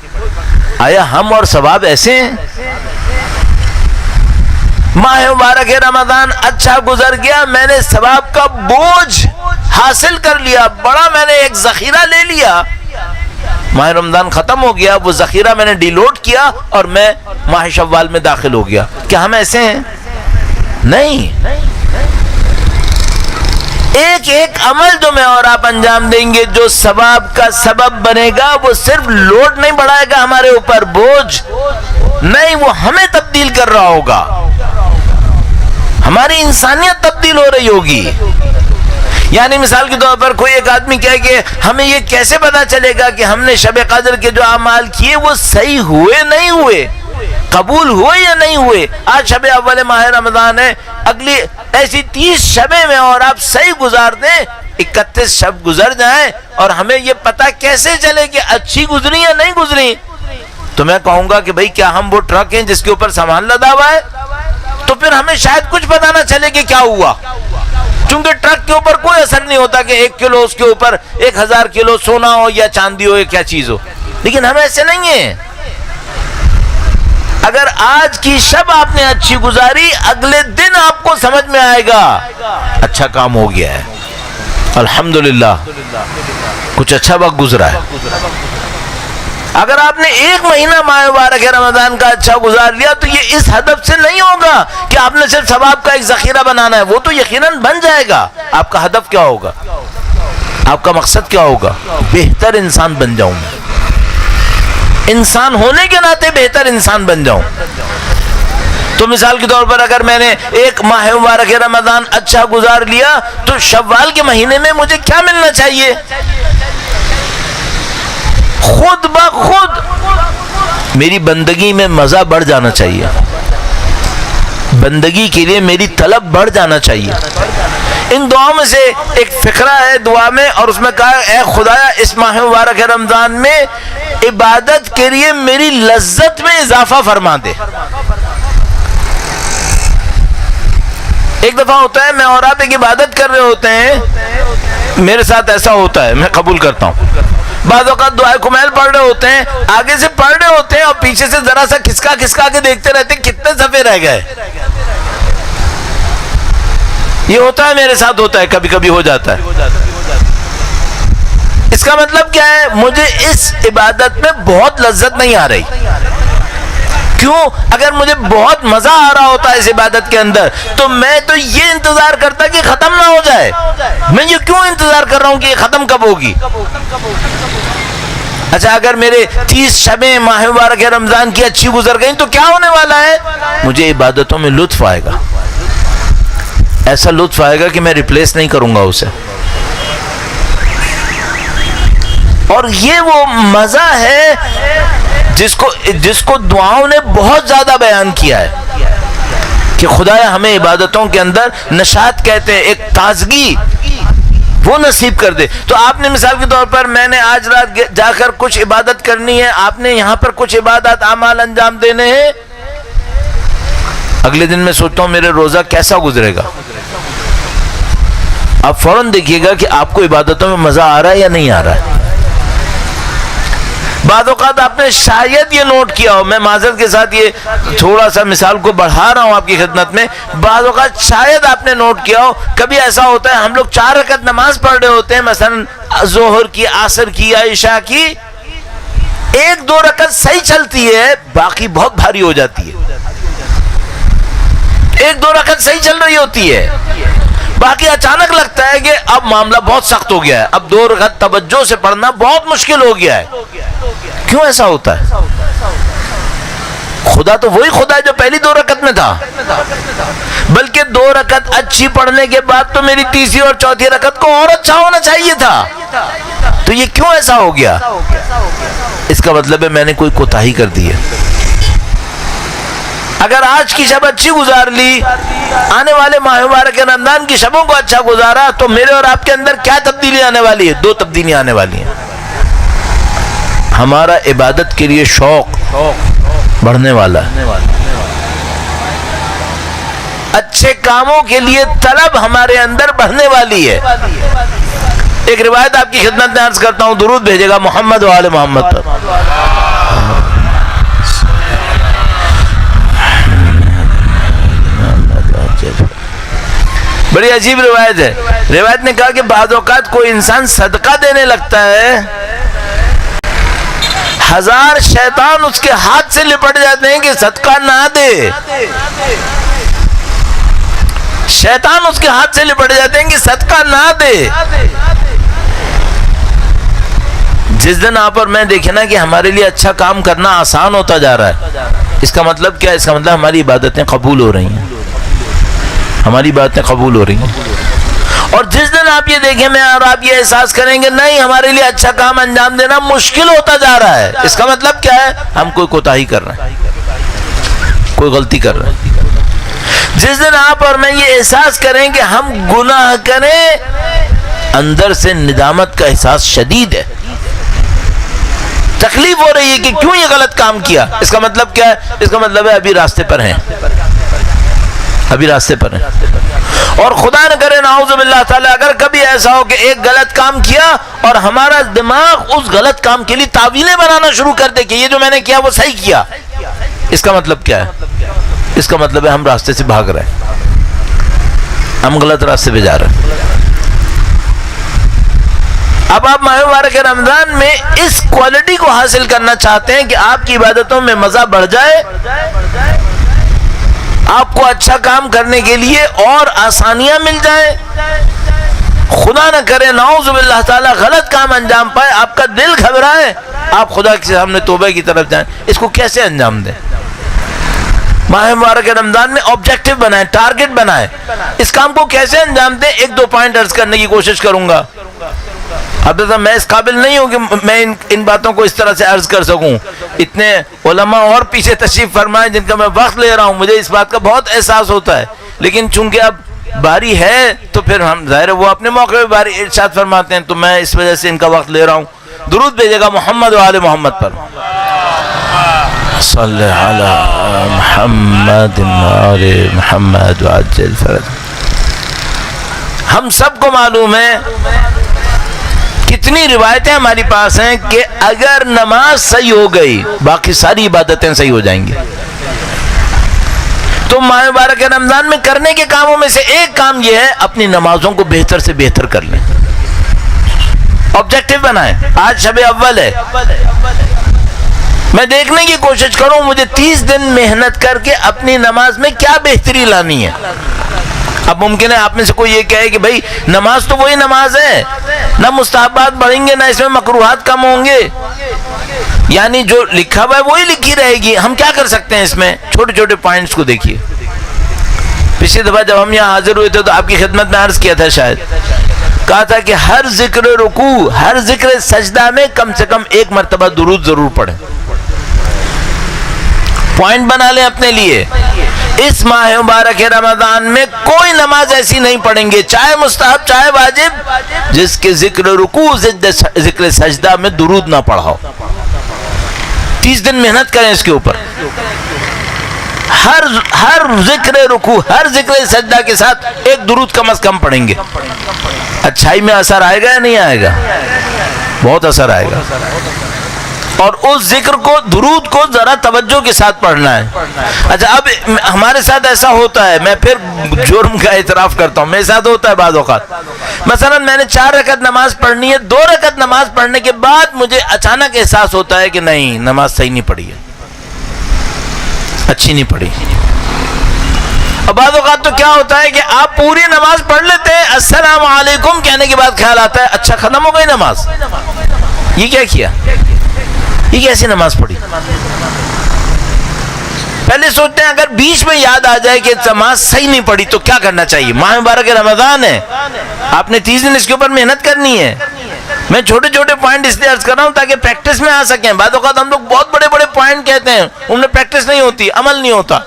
آیا ہم اور ثواب ایسے ہیں؟ ماہ مبارک رمضان اچھا گزر گیا، میں نے ثواب کا بوجھ حاصل کر لیا، بڑا میں نے ایک ذخیرہ لے لیا، ماہ رمضان ختم ہو گیا، وہ ذخیرہ میں نے ڈی لوڈ کیا اور میں ماہ شوال میں داخل ہو گیا۔ کیا ہم ایسے ہیں؟ نہیں۔ ایک ایک عمل جو میں اور آپ انجام دیں گے جو ثواب کا سبب بنے گا، وہ صرف لوڈ نہیں بڑھائے گا ہمارے اوپر، بوجھ نہیں، وہ ہمیں تبدیل کر رہا ہوگا، ہماری انسانیت تبدیل ہو رہی ہوگی۔ یعنی مثال کے طور پر کوئی ایک آدمی کہے کہ ہمیں یہ کیسے پتا چلے گا کہ ہم نے شب قدر کے جو اعمال کیے وہ صحیح ہوئے نہیں ہوئے، قبول ہوئے یا نہیں ہوئے؟ آج شب اول ماہ رمضان ہے، اگلی ایسی 30 شبیں میں اور آپ صحیح گزار دیں، 31 شب گزر جائیں اور ہمیں یہ پتا کیسے چلے کہ اچھی گزری یا نہیں گزری؟ تو میں کہوں گا کہ بھئی کیا ہم وہ ٹرک ہیں جس کے اوپر سامان لدا ہوا ہے؟ تو پھر ہمیں شاید کچھ پتہ نہ چلے کہ کیا ہوا، چونکہ ٹرک کے اوپر کوئی اثر نہیں ہوتا کہ 1 کلو اس کے اوپر 1000 کلو سونا ہو یا چاندی ہو یا کیا چیز ہو، لیکن ہم ایسے نہیں ہیں۔ اگر آج کی شب آپ نے اچھی گزاری، اگلے دن آپ کو سمجھ میں آئے گا اچھا کام ہو گیا ہے، الحمدللہ کچھ اچھا وقت گزرا ہے۔ اگر آپ نے 1 مہینہ ماہ مبارک رمضان کا اچھا گزار لیا تو یہ اس ہدف سے نہیں ہوگا کہ آپ نے صرف ثواب کا ایک ذخیرہ بنانا ہے، وہ تو یقیناً بن جائے گا۔ آپ کا ہدف کیا ہوگا، آپ کا مقصد کیا ہوگا؟ بہتر انسان بن جاؤں میں، انسان ہونے کے ناطے بہتر انسان بن جاؤں۔ تو مثال کے طور پر اگر میں نے 1 ماہ مبارک رمضان اچھا گزار لیا تو شوال کے مہینے میں مجھے کیا ملنا چاہیے؟ خود بخود میری بندگی میں مزہ بڑھ جانا چاہیے، بندگی کے لیے میری طلب بڑھ جانا چاہیے۔ ان دعاؤں میں سے ایک فقرہ ہے دعا میں، اور اس میں کہا اے خدایا اس ماہ مبارک رمضان میں عبادت کے لیے میری لذت میں اضافہ فرما دے۔ ایک دفعہ ہوتا ہے میں اور آپ ایک عبادت کر رہے ہوتے ہیں، میرے ساتھ ایسا ہوتا ہے، میں قبول کرتا ہوں، بعض اوقات دعائے کمیل پڑھ رہے ہوتے ہیں، آگے سے پڑھ رہے ہوتے ہیں اور پیچھے سے ذرا سا کھسکا کے دیکھتے رہتے ہیں کتنے صفحے رہ گئے۔ یہ ہوتا ہے، میرے ساتھ ہوتا ہے، کبھی کبھی ہو جاتا ہے۔ اس کا مطلب کیا ہے؟ مجھے اس عبادت میں بہت لذت نہیں آ رہی۔ کیوں؟ اگر مجھے بہت مزہ آ رہا ہوتا ہے اس عبادت کے اندر تو میں تو یہ انتظار کرتا کہ ختم نہ ہو جائے۔ میں یہ کیوں انتظار کر رہا ہوں کہ یہ ختم کب ہوگی؟ اچھا اگر میرے 30 شبیں ماہ مبارک رمضان کی اچھی گزر گئیں تو کیا ہونے والا ہے؟ مجھے عبادتوں میں لطف آئے گا، ایسا لطف آئے گا کہ میں ریپلیس نہیں کروں گا اسے۔ اور یہ وہ مزہ ہے جس کو دعاؤں نے بہت زیادہ بیان کیا ہے کہ خدایا ہمیں عبادتوں کے اندر نشاط کہتے ہیں، ایک تازگی وہ نصیب کر دے۔ تو آپ نے مثال کے طور پر میں نے آج رات جا کر کچھ عبادت کرنی ہے، آپ نے یہاں پر کچھ عبادات اعمال انجام دینے ہیں، اگلے دن میں سوچتا ہوں میرے روزہ کیسا گزرے گا۔ آپ فوراً دیکھیے گا کہ آپ کو عبادتوں میں مزہ آ رہا ہے یا نہیں آ رہا ہے۔ بعض اوقات آپ نے شاید یہ نوٹ کیا ہو، میں معذرت کے ساتھ یہ تھوڑا سا مثال کو بڑھا رہا ہوں آپ کی خدمت میں، بعض اوقات شاید آپ نے نوٹ کیا ہو، کبھی ایسا ہوتا ہے ہم لوگ 4 رکعت نماز پڑھ رہے ہوتے ہیں، مثلا ظہر کی، عصر کی یا عشاء کی، 1-2 رکعت صحیح چلتی ہے، باقی بہت بھاری ہو جاتی ہے۔ 1-2 رکعت صحیح چل رہی ہوتی ہے، باقی اچانک لگتا ہے کہ اب معاملہ بہت سخت ہو گیا ہے، اب 2 رکعت توجہ سے پڑھنا بہت مشکل ہو گیا ہے۔ کیوں ایسا ہوتا ہے؟ خدا تو وہی خدا ہے جو پہلی 2 رکعت میں تھا، بلکہ 2 رکعت اچھی پڑھنے کے بعد تو میری تیسری اور چوتھی رکعت کو اور اچھا ہونا چاہیے تھا۔ تو یہ کیوں ایسا ہو گیا؟ اس کا مطلب ہے میں نے کوئی کوتاہی کر دی ہے۔ اگر آج کی شب اچھی گزار لی، آنے والے ماہ مبارک رمضان کی شبوں کو اچھا گزارا، تو میرے اور آپ کے اندر کیا تبدیلی آنے والی ہے؟ 2 تبدیلیاں آنے والی ہیں۔ ہمارا عبادت کے لیے شوق بڑھنے والا ہے، اچھے کاموں کے لیے طلب ہمارے اندر بڑھنے والی ہے۔ ایک روایت آپ کی خدمت میں عرض کرتا ہوں، درود بھیجے گا محمد و آل محمد پر۔ بڑی عجیب روایت ہے۔ روایت نے کہا کہ بعض اوقات کوئی انسان صدقہ دینے لگتا ہے، 1000 شیطان اس کے ہاتھ سے لپٹ جاتے ہیں کہ صدقہ نہ دے۔ شیطان اس کے ہاتھ سے لپٹ جاتے ہیں کہ صدقہ نہ دے۔ جس دن آپ اور میں دیکھیں نا کہ ہمارے لیے اچھا کام کرنا آسان ہوتا جا رہا ہے، اس کا مطلب کیا ہے؟ اس کا مطلب ہماری عبادتیں قبول ہو رہی ہیں، ہماری باتیں قبول ہو رہی ہیں۔ اور جس دن آپ یہ دیکھیں میں اور آپ یہ احساس کریں گے نہیں ہمارے لیے اچھا کام انجام دینا مشکل ہوتا جا رہا ہے، اس کا مطلب کیا ہے؟ ہم کوئی کوتاہی کر رہے ہیں، کوئی غلطی کر رہے ہیں۔ جس دن آپ اور میں یہ احساس کریں کہ ہم گناہ کریں، اندر سے ندامت کا احساس شدید ہے، تکلیف ہو رہی ہے کہ کیوں یہ غلط کام کیا، اس کا مطلب کیا ہے؟ اس کا مطلب ہے ابھی راستے پر ہیں، ابھی راستے پر ہیں. اور خدا نہ کرے نعوذ باللہ تعالی اگر کبھی ایسا ہو کہ ایک غلط کام کیا اور ہمارا دماغ اس غلط کام کے لیے تعویلیں بنانا شروع کر دے کہ یہ جو میں نے کیا وہ صحیح کیا، اس کا مطلب کیا ہے؟ اس کا مطلب ہے ہم راستے سے بھاگ رہے ہیں، ہم غلط راستے پہ جا رہے ہیں. اب آپ ماہ مبارک رمضان میں اس کوالٹی کو حاصل کرنا چاہتے ہیں کہ آپ کی عبادتوں میں مزہ بڑھ جائے، آپ کو اچھا کام کرنے کے لیے اور آسانیاں مل جائیں، خدا نہ کرے نعوذ باللہ تعالی غلط کام انجام پائے، آپ کا دل گھبرائے، آپ خدا کے سامنے توبہ کی طرف جائیں. اس کو کیسے انجام دیں؟ ماہ مبارک رمضان میں آبجیکٹو بنائیں، ٹارگٹ بنائیں. اس کام کو کیسے انجام دیں؟ ایک دو پوائنٹ عرض کرنے کی کوشش کروں گا. اب میں اس قابل نہیں ہوں کہ میں ان باتوں کو اس طرح سے عرض کر سکوں. اتنے علماء اور پیچھے تشریف فرمائے جن کا میں وقت لے رہا ہوں، مجھے اس بات کا بہت احساس ہوتا ہے، لیکن چونکہ اب باری ہے تو پھر ہم ظاہر ہے وہ اپنے موقع پہ باری ارشاد فرماتے ہیں، تو میں اس وجہ سے ان کا وقت لے رہا ہوں. درود بھیجے گا محمد و آل محمد پر. صلی علی محمد و آل محمد وعجل فرج. ہم سب کو معلوم ہے کتنی روایتیں ہماری پاس ہیں کہ اگر نماز صحیح ہو گئی باقی ساری عبادتیں صحیح ہو جائیں گی. تو ماہ مبارک رمضان میں کرنے کے کاموں میں سے ایک کام یہ ہے اپنی نمازوں کو بہتر سے بہتر کر لیں. آبجیکٹو بنائیں. آج شب اول ہے، میں دیکھنے کی کوشش کروں مجھے 30 دن محنت کر کے اپنی نماز میں کیا بہتری لانی ہے. اب ممکن ہے آپ میں سے کوئی یہ کہے کہ بھائی نماز تو وہی نماز ہے، نہ مستحبات بڑھیں گے نہ اس میں مکروہات کم ہوں گے، یعنی جو لکھا ہوا ہے وہی لکھی رہے گی. ہم کیا کر سکتے ہیں اس میں؟ چھوٹے چھوٹے پوائنٹس کو دیکھیے. پچھلی دفعہ جب ہم یہاں حاضر ہوئے تھے تو آپ کی خدمت میں عرض کیا تھا، شاید کہا تھا کہ ہر ذکر رکوع، ہر ذکر سجدہ میں کم سے کم ایک مرتبہ درود ضرور پڑھیں. پوائنٹ بنا لیں اپنے لیے. اس ماہ مبارک رمضان میں کوئی نماز ایسی نہیں پڑھیں گے، چاہے مستحب چاہے واجب، جس کے ذکر رکوع ذکر سجدہ میں درود نہ پڑھاؤ. 30 دن محنت کریں اس کے اوپر. ہر ذکر رکوع ہر ذکر سجدہ کے ساتھ ایک درود کم از کم پڑھیں گے. اچھائی میں اثر آئے گا یا نہیں آئے گا؟ بہت اثر آئے گا. اور اس ذکر کو درود کو ذرا توجہ کے ساتھ پڑھنا ہے. اچھا اب ہمارے ساتھ ایسا ہوتا ہے، میں پھر جرم کا اعتراف کرتا ہوں، میرے ساتھ ہوتا ہے بعض اوقات. مثلا میں نے 4 رکعت نماز پڑھنی ہے، 2 رکعت نماز پڑھنے کے بعد مجھے اچانک احساس ہوتا ہے کہ نہیں نماز صحیح نہیں پڑھی ہے، اچھی نہیں پڑھی. اور بعض اوقات تو کیا ہوتا ہے کہ آپ پوری نماز پڑھ لیتے ہیں، السلام علیکم کہنے کے بعد خیال آتا ہے اچھا ختم ہو گئی نماز، یہ کیا کیا، یہ کیسی نماز پڑھی. پہلے سوچتے ہیں اگر بیچ میں یاد آ جائے کہ نماز صحیح نہیں پڑھی تو کیا کرنا چاہیے. ماہ مبارک رمضان ہے، آپ نے 30 دن اس کے اوپر محنت کرنی ہے. میں چھوٹے چھوٹے پوائنٹ اس لیے عرض کر رہا ہوں تاکہ پریکٹس میں آ سکیں. بعض اوقات ہم لوگ بہت بڑے بڑے پوائنٹ کہتے ہیں، ان میں پریکٹس نہیں ہوتی، عمل نہیں ہوتا.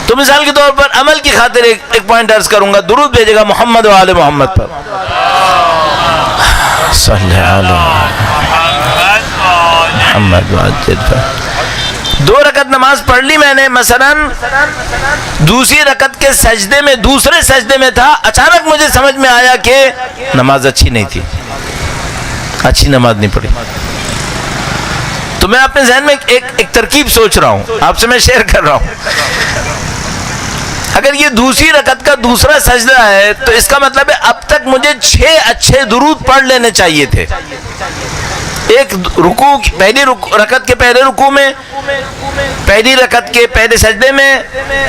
تو مثال کے طور پر عمل کی خاطر ایک پوائنٹ عرض کروں گا. درود بھیجے گا محمد و آل محمد پر. صلی علی محمد وعجل فرج. 2 رکعت نماز پڑھ لی میں نے، مثلا دوسری رکعت کے سجدے میں دوسرے سجدے میں تھا، اچانک مجھے سمجھ میں آیا کہ نماز اچھی نہیں تھی، اچھی نماز نہیں پڑھی. تو میں اپنے ذہن میں ایک ترکیب سوچ رہا ہوں، آپ سے میں شیئر کر رہا ہوں. اگر یہ دوسری رکعت کا دوسرا سجدہ ہے تو اس کا مطلب ہے اب تک مجھے 6 اچھے درود پڑھ لینے چاہیے تھے. ایک رکوع پہلی رکعت کے پہلے رکوع میں، پہلی رکعت کے پہلے سجدے میں،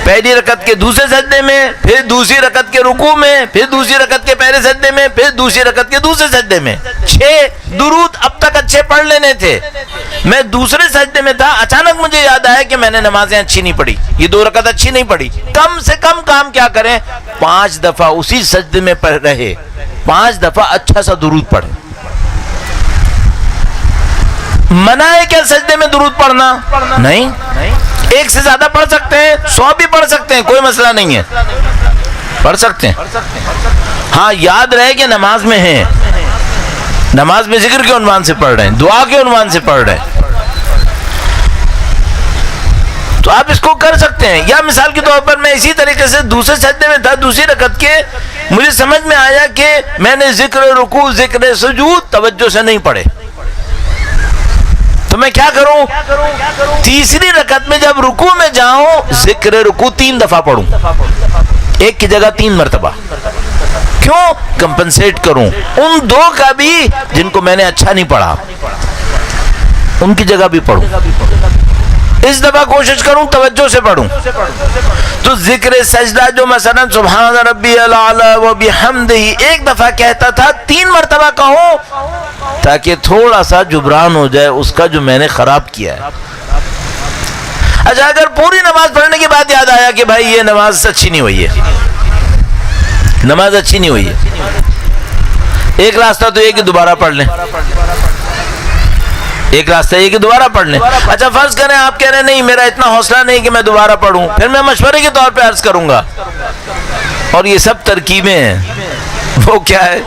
پہلی رکعت کے دوسرے سجدے میں، پھر دوسری رکعت کے رکوع میں، پھر دوسری رکعت کے پہلے سجدے میں، پھر دوسری رکعت کے دوسرے سجدے میں. 6 درود اب تک اچھے پڑھ لینے تھے. میں دوسرے سجدے میں تھا، اچانک مجھے یاد آیا کہ میں نے نمازیں اچھی نہیں پڑھی، یہ 2 رکعت اچھی نہیں پڑھی. کم سے کم کام کیا کریں؟ 5 دفعہ اسی سجدے میں پڑھ رہے، 5 دفعہ اچھا سا درود پڑھیں. منع ہے کیا سجدے میں درود پڑھنا؟ نہیں. 1 سے زیادہ پڑھ سکتے ہیں، 100 بھی پڑھ سکتے ہیں، کوئی مسئلہ نہیں ہے، پڑھ سکتے ہیں. ہاں یاد رہے کہ نماز میں ہیں، نماز میں ذکر کے عنوان سے پڑھ رہے ہیں، دعا کے عنوان سے پڑھ رہے ہیں. تو آپ اس کو کر سکتے ہیں. یا مثال کے طور پر میں اسی طریقے سے دوسرے سجدے میں تھا, دوسری رکعت کے, مجھے سمجھ میں آیا کہ میں نے ذکر رکوع ذکر سجود توجہ سے نہیں پڑھے, تو میں کیا کروں؟ تیسری رکعت میں جب رکوع میں جاؤں ذکر رکوع 3 دفعہ پڑھوں, ایک کی جگہ 3 مرتبہ. کیوں؟ کمپنسیٹ کروں ان 2 کا بھی جن کو میں نے اچھا نہیں پڑھا, ان کی جگہ بھی پڑھوں. اس دفعہ کوشش کروں توجہ سے پڑھوں. تو ذکر سجدہ جو مثلا سبحان ربی الاعلی و بحمدہ ایک دفعہ کہتا تھا 3 مرتبہ کہوں تاکہ تھوڑا سا جبران ہو جائے اس کا جو میں نے خراب کیا ہے. اچھا, اگر پوری نماز پڑھنے کے بعد یاد آیا کہ بھائی یہ نماز اچھی نہیں ہوئی ہے, نماز اچھی نہیں ہوئی ہے, ایک راستہ تو یہ کہ دوبارہ پڑھ لیں, ایک راستہ یہ کہ دوبارہ پڑھ لیں. اچھا فرض کریں آپ کہہ رہے ہیں نہیں میرا اتنا حوصلہ نہیں کہ میں دوبارہ پڑھوں, پھر میں مشورے کے طور پہ عرض کروں گا. اور یہ سب ترکیبیں ہیں. وہ کیا ہے؟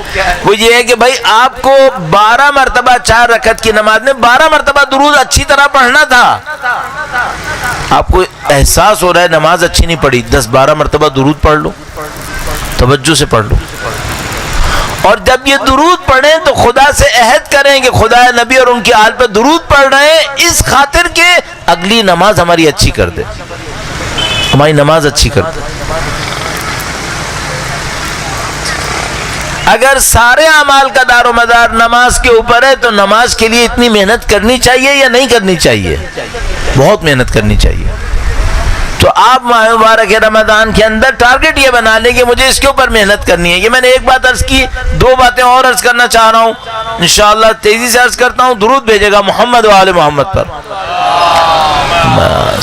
وہ یہ ہے کہ بھائی آپ کو 12 مرتبہ 4 رکعت کی نماز میں 12 مرتبہ درود اچھی طرح پڑھنا تھا. آپ کو احساس ہو رہا ہے نماز اچھی نہیں پڑھی, 10-12 مرتبہ درود پڑھ لو, توجہ سے پڑھ لو. اور جب یہ درود پڑھیں تو خدا سے عہد کریں کہ خدا نبی اور ان کی آل پہ درود پڑھ رہے ہیں اس خاطر کہ اگلی نماز ہماری اچھی کر دے, ہماری نماز اچھی کر دے. اگر سارے اعمال کا دار و مدار نماز کے اوپر ہے تو نماز کے لیے اتنی محنت کرنی چاہیے یا نہیں کرنی چاہیے؟ بہت محنت کرنی چاہیے. تو آپ ماہ مبارک رمضان کے اندر ٹارگٹ یہ بنا لیں کہ مجھے اس کے اوپر محنت کرنی ہے. یہ میں نے ایک بات عرض کی, 2 باتیں اور عرض کرنا چاہ رہا ہوں انشاءاللہ تیزی سے عرض کرتا ہوں. درود بھیجے گا محمد و آل محمد پر.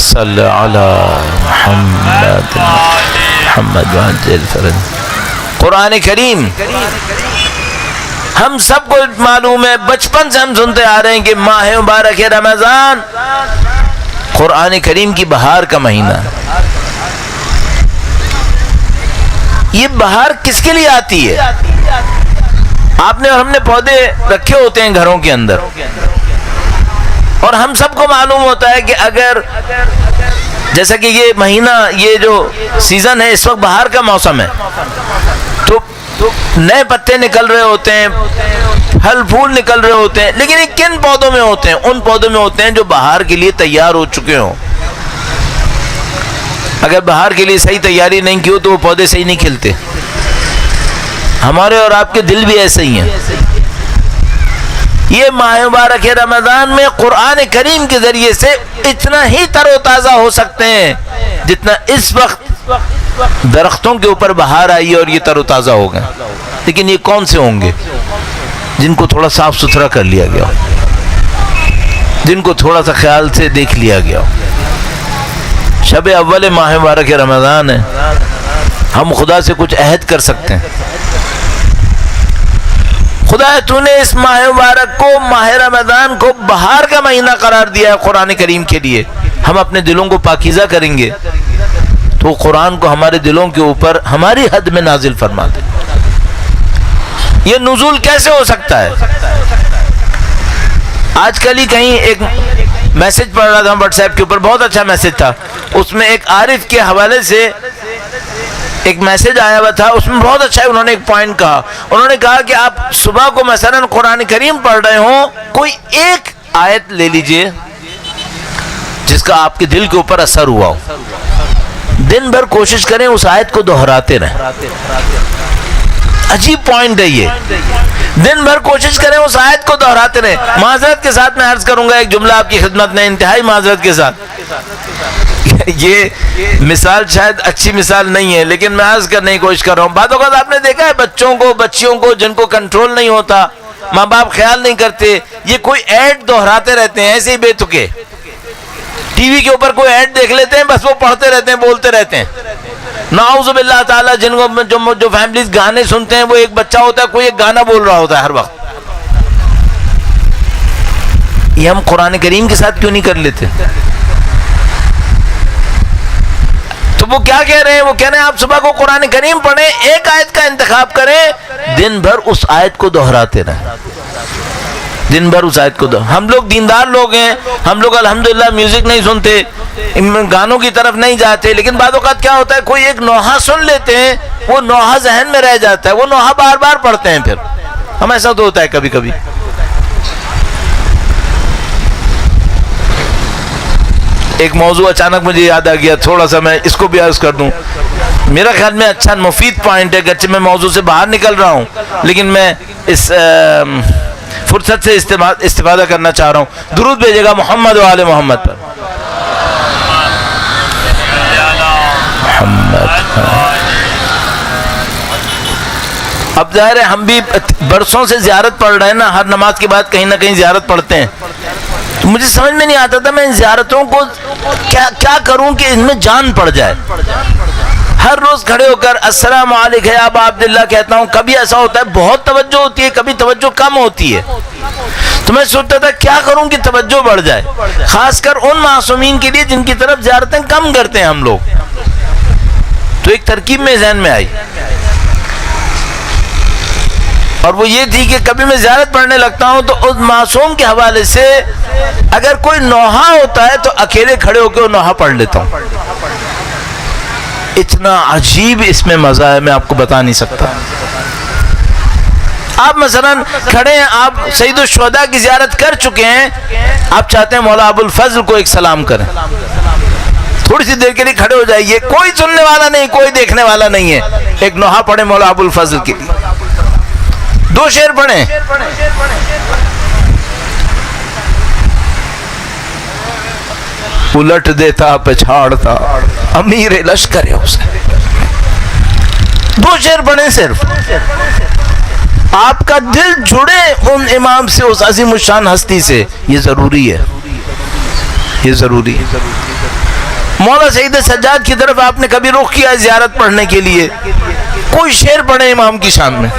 صلی علی محمد محمد وعجل فرج. قرآن کریم ہم سب کو معلوم ہے, بچپن سے ہم سنتے آ رہے ہیں کہ ماہ مبارک رمضان قرآن کریم کی بہار کا مہینہ. یہ بہار کس کے لیے آتی ہے؟ آپ نے اور ہم نے پودے رکھے ہوتے ہیں گھروں کے اندر, اور ہم سب کو معلوم ہوتا ہے کہ اگر جیسا کہ یہ مہینہ, یہ جو سیزن ہے اس وقت بہار کا موسم ہے, تو نئے پتے نکل رہے ہوتے ہیں, پھل پھول نکل رہے ہوتے ہیں, لیکن یہ کن پودوں میں ہوتے ہیں؟ ان پودوں میں ہوتے ہیں جو بہار کے لیے تیار ہو چکے ہوں. اگر بہار کے لیے صحیح تیاری نہیں کی ہو تو وہ پودے صحیح نہیں کھلتے. ہمارے اور آپ کے دل بھی ایسے ہی ہیں. یہ ماہ مبارک رمضان میں قرآن کریم کے ذریعے سے اتنا ہی تر و تازہ ہو سکتے ہیں جتنا اس وقت درختوں کے اوپر بہار آئی ہے اور یہ تر و تازہ ہو گئے. لیکن یہ کون سے ہوں گے؟ جن کو تھوڑا صاف ستھرا کر لیا گیا ہو, جن کو تھوڑا سا خیال سے دیکھ لیا گیا ہو. شب اول ماہ مبارک رمضان ہے, ہم خدا سے کچھ عہد کر سکتے ہیں. خدا تو نے اس ماہ مبارک کو, ماہ رمضان کو بہار کا مہینہ قرار دیا ہے قرآن کریم کے لیے. ہم اپنے دلوں کو پاکیزہ کریں گے تو قرآن کو ہمارے دلوں کے اوپر ہماری حد میں نازل فرما دے. یہ نزول کیسے ہو سکتا ہے؟ آج کل ہی کہیں ایک میسج پڑھ رہا تھا واٹس ایپ کے اوپر, بہت اچھا میسج تھا. اس میں ایک عارف کے حوالے سے ایک میسج آیا ہوا تھا, اس میں بہت اچھا ہے. انہوں نے ایک پوائنٹ کہا, انہوں نے کہا کہ آپ صبح کو مثلا قرآن کریم پڑھ رہے ہوں, کوئی ایک آیت لے لیجئے جس کا آپ کے دل کے اوپر اثر ہوا ہو. دن بھر کوشش کریں اس آیت کو دہراتے رہیں. عجیب پوائنٹ ہے یہ. دن بھر کوشش کریں اس آیت کو دہراتے رہیں. معذرت کے ساتھ میں عرض کروں گا ایک جملہ آپ کی خدمت میں, انتہائی معذرت کے ساتھ. یہ مثال شاید اچھی مثال نہیں ہے لیکن میں عرض کرنے کی کوشش کر رہا ہوں. بعض اوقات آپ نے دیکھا ہے بچوں کو, بچیوں کو جن کو کنٹرول نہیں ہوتا, ماں باپ خیال نہیں کرتے, یہ کوئی ایڈ دہراتے رہتے ہیں ایسے ہی بے تکے. ٹی وی کے اوپر کوئی ایڈ دیکھ لیتے ہیں, بس وہ پڑھتے رہتے ہیں, بولتے رہتے ہیں. نعوذ باللہ تعالیٰ, جن کو جو فیملیز گانے سنتے ہیں وہ ایک بچہ ہوتا ہے, کوئی ایک گانا بول رہا ہوتا ہے ہر وقت. یہ ہم قرآن کریم کے ساتھ کیوں نہیں کر لیتے؟ تو وہ کیا کہہ رہے ہیں؟ وہ کہہ رہے ہیں آپ صبح کو قرآن کریم پڑھیں, ایک آیت کا انتخاب کریں, دن بھر اس آیت کو دہراتے رہیں. دن بھر اس آیت کو دو. ہم لوگ دیندار لوگ ہیں, ہم لوگ الحمدللہ میوزک نہیں سنتے, گانوں کی طرف نہیں جاتے, لیکن بعض اوقات کیا ہوتا ہے کوئی ایک نوحہ سن لیتے ہیں, وہ نوحہ ذہن میں رہ جاتا ہے, وہ نوحہ بار بار پڑھتے ہیں. پھر ہم ایسا تو ہوتا ہے کبھی کبھی. ایک موضوع اچانک مجھے یاد آ گیا, تھوڑا سا میں اس کو بھی عرض کر دوں. میرا خیال میں اچھا مفید پوائنٹ ہے, گرچہ میں موضوع سے باہر نکل رہا ہوں, لیکن میں اس فرصت سے استفادہ کرنا چاہ رہا ہوں. درود بھیجے گا محمد و آل محمد پر. اب ظاہر ہے ہم بھی برسوں سے زیارت پڑھ رہے ہیں نا, ہر نماز کے بعد کہیں نہ کہیں زیارت پڑھتے ہیں. تو مجھے سمجھ میں نہیں آتا تھا میں ان زیارتوں کو کیا کروں کہ ان میں جان پڑ جائے. ہر روز کھڑے ہو کر السلام علیکم یا ابا عبداللہ کہتا ہوں. کبھی ایسا ہوتا ہے بہت توجہ ہوتی ہے, کبھی توجہ کم ہوتی ہے. تو میں سوچتا تھا کیا کروں کہ توجہ بڑھ جائے, خاص کر ان معصومین کے لیے جن کی طرف زیارتیں کم کرتے ہیں ہم لوگ. تو ایک ترکیب میں ذہن میں آئی, اور وہ یہ تھی کہ کبھی میں زیارت پڑھنے لگتا ہوں تو اس معصوم کے حوالے سے اگر کوئی نوحہ ہوتا ہے تو اکیلے کھڑے ہو کے وہ نوحہ پڑھ لیتا ہوں. اتنا عجیب اس میں مزہ ہے, میں آپ کو بتا نہیں سکتا. آپ مثلا کھڑے ہیں, آپ سید الشہداء کی زیارت کر چکے ہیں, آپ چاہتے ہیں مولا ابو الفضل کو ایک سلام کریں, تھوڑی سی دیر کے لیے کھڑے ہو جائیے, کوئی سننے والا نہیں, کوئی دیکھنے والا نہیں ہے, ایک نوحہ پڑھیں مولا ابو الفضل کے لیے, 2 شعر پڑھیں. الٹ دیتا پچھاڑتا امیر لشکر حسین. 2 شعر پڑھیں صرف, آپ کا دل جڑے ان امام سے, اس عظیم الشان ہستی سے. یہ ضروری ہے, یہ ضروری ہے. مولا سید سجاد کی طرف آپ نے کبھی رخ کیا زیارت پڑھنے کے لیے, کوئی شعر پڑھیں امام کی شان میں,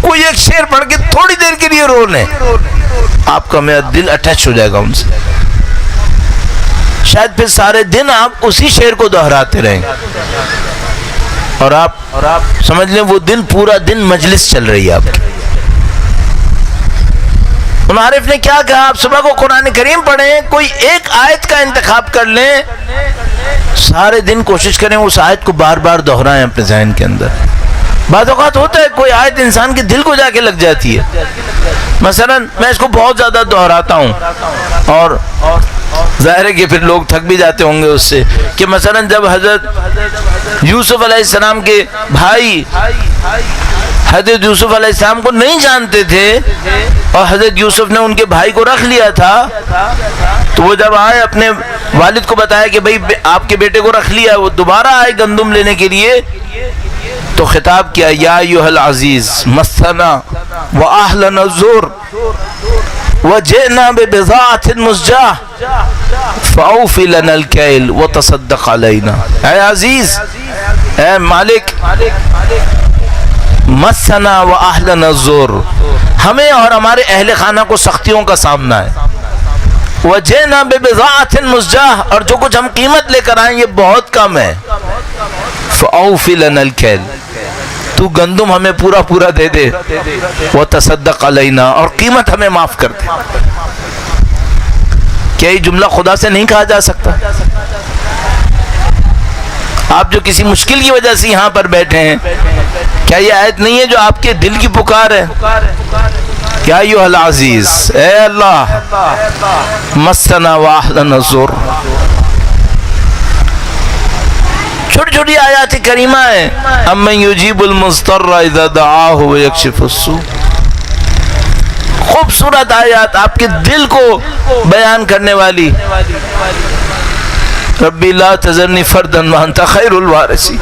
کوئی ایک شعر پڑھ کے تھوڑی دیر کے لیے رو لیں, آپ کا میرا دل اٹیچ ہو جائے گا ان سے. شاید پھر سارے دن آپ اسی شعر کو دہراتے رہیں, اور آپ سمجھ لیں وہ دن پورا دن مجلس چل رہی ہے آپ کی. عارف نے کیا کہا, آپ صبح کو قرآن کریم پڑھیں, کوئی ایک آیت کا انتخاب کر لیں, سارے دن کوشش کریں اس آیت کو بار بار دہرائیں اپنے ذہن کے اندر. بعض اوقات ہوتا ہے کوئی آیت انسان کے دل کو جا کے لگ جاتی ہے. مثلا میں اس کو بہت زیادہ دہراتا ہوں, اور ظاہر ہے کہ پھر لوگ تھک بھی جاتے ہوں گے اس سے, کہ مثلا جب حضرت یوسف علیہ السلام کے بھائی حضرت یوسف علیہ السلام کو نہیں جانتے تھے, اور حضرت یوسف نے ان کے بھائی کو رکھ لیا تھا, تو وہ جب آئے اپنے والد کو بتایا کہ بھئی آپ کے بیٹے کو رکھ لیا, وہ دوبارہ آئے گندم لینے کے لیے, تو خطاب کیا یا ایھا العزیز مسنا واہلنا الضر وجئنا ببضاعۃ مزجاۃ فاوف لنا الکیل وتصدق علینا. اے عزیز, اے مالک, مسنا واہلنا الضر, ہمیں اور ہمارے اہل خانہ کو سختیوں کا سامنا ہے. وجئنا ببضاعۃ مزجاۃ, اور جو کچھ ہم قیمت لے کر آئیں یہ بہت کم ہے. فاوف لنا الکیل, تو گندم ہمیں پورا پورا دے دے. وتصدق علینا, اور قیمت ہمیں معاف کر دے. کیا یہ جملہ خدا سے نہیں کہا جا سکتا؟ آپ جو کسی مشکل کی وجہ سے یہاں پر بیٹھے ہیں, کیا یہ آیت نہیں ہے جو آپ کے دل کی پکار ہے؟ یا ایھا العزیز, اے اللہ, مسنا واہلنا الضر. چھوٹی چھوٹی آیات کریمہ ہیں, امن یجیب المضطر اذا دعاہ ویکشف السوء. خوبصورت آیات آپ کے دل کو بیان کرنے والی. ربی لا تذرنی فردا وانت خیر الوارثین,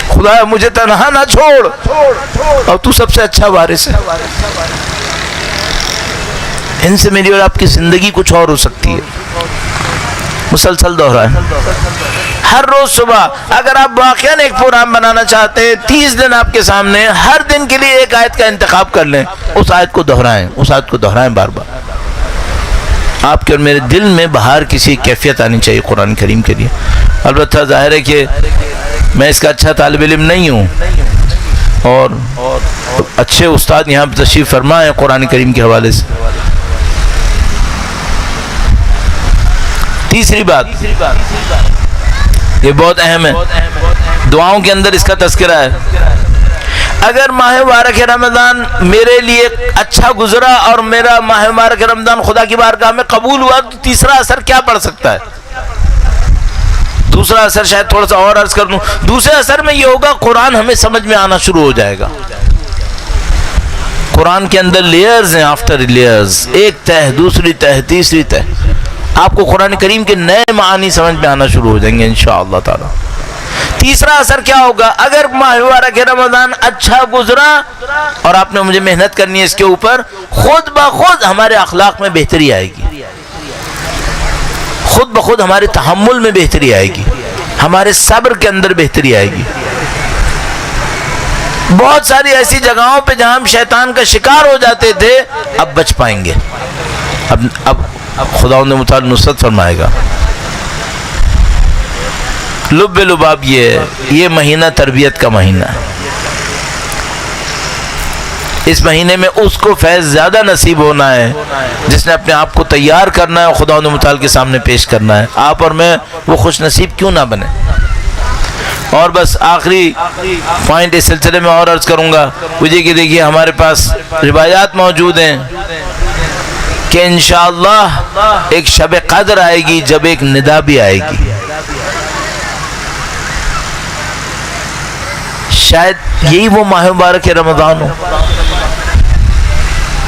خدایا مجھے تنہا نہ چھوڑ اور تو سب سے اچھا وارث ہے. ان سے میری اور آپ کی زندگی کچھ اور ہو سکتی ہے. مسلسل دہرائیں ہر روز صبح. اگر آپ واقعاً ایک پروگرام بنانا چاہتے ہیں, 30 دن آپ کے سامنے, ہر دن کے لیے ایک آیت کا انتخاب کر لیں, اس آیت کو دہرائیں, اس آیت کو دہرائیں بار بار. آپ کے اور میرے دل میں باہر کسی کیفیت آنی چاہیے قرآن کریم کے لیے. البتہ ظاہر ہے کہ میں اس کا اچھا طالب علم نہیں ہوں, اور اچھے استاد یہاں پہ تشریف فرما ہے قرآن کریم کے حوالے سے. تیسری بات یہ بہت اہم ہے, دعاؤں کے اندر اس کا تذکرہ ہے. اگر ماہ مبارک رمضان میرے لیے اچھا گزرا اور میرا ماہ مبارک رمضان خدا کی بارگاہ میں قبول ہوا, تو تیسرا اثر کیا پڑ سکتا ہے؟ دوسرا اثر شاید تھوڑا سا اور عرض کر دوں. دوسرے اثر میں یہ ہوگا قرآن ہمیں سمجھ میں آنا شروع ہو جائے گا. قرآن کے اندر لیئرز ہیں, آفٹر لیئرز, ایک تہ, دوسری تہ, تیسری تہ. آپ کو قرآن کریم کے نئے معانی سمجھ میں آنا شروع ہو جائیں گے انشاءاللہ تعالی. تیسرا اثر کیا ہوگا؟ اگر ماہ مبارک رمضان اچھا گزرا اور آپ نے مجھے محنت کرنی ہے اس کے اوپر, خود بخود ہمارے اخلاق میں بہتری آئے گی, خود بخود ہمارے تحمل میں بہتری آئے گی, ہمارے صبر کے اندر بہتری آئے گی. بہت ساری ایسی جگہوں پہ جہاں ہم شیطان کا شکار ہو جاتے تھے, اب بچ پائیں گے. اب خدا نے متعال نصرت فرمائے گا. لب لباب یہ مہینہ تربیت کا مہینہ ہے. اس مہینے میں اس کو فیض زیادہ نصیب ہونا ہے جس نے اپنے آپ کو تیار کرنا ہے اور خدا متعال کے سامنے پیش کرنا ہے. آپ اور میں وہ خوش نصیب کیوں نہ بنے. اور بس آخری پوائنٹ اس سلسلے میں اور عرض کروں گا وہ یہ کہ دیکھیے ہمارے پاس روایات موجود ہیں کہ انشاءاللہ ایک شب قدر آئے گی جب ایک ندا بھی آئے گی. شاید یہی وہ ماہ مبارک رمضان ہو,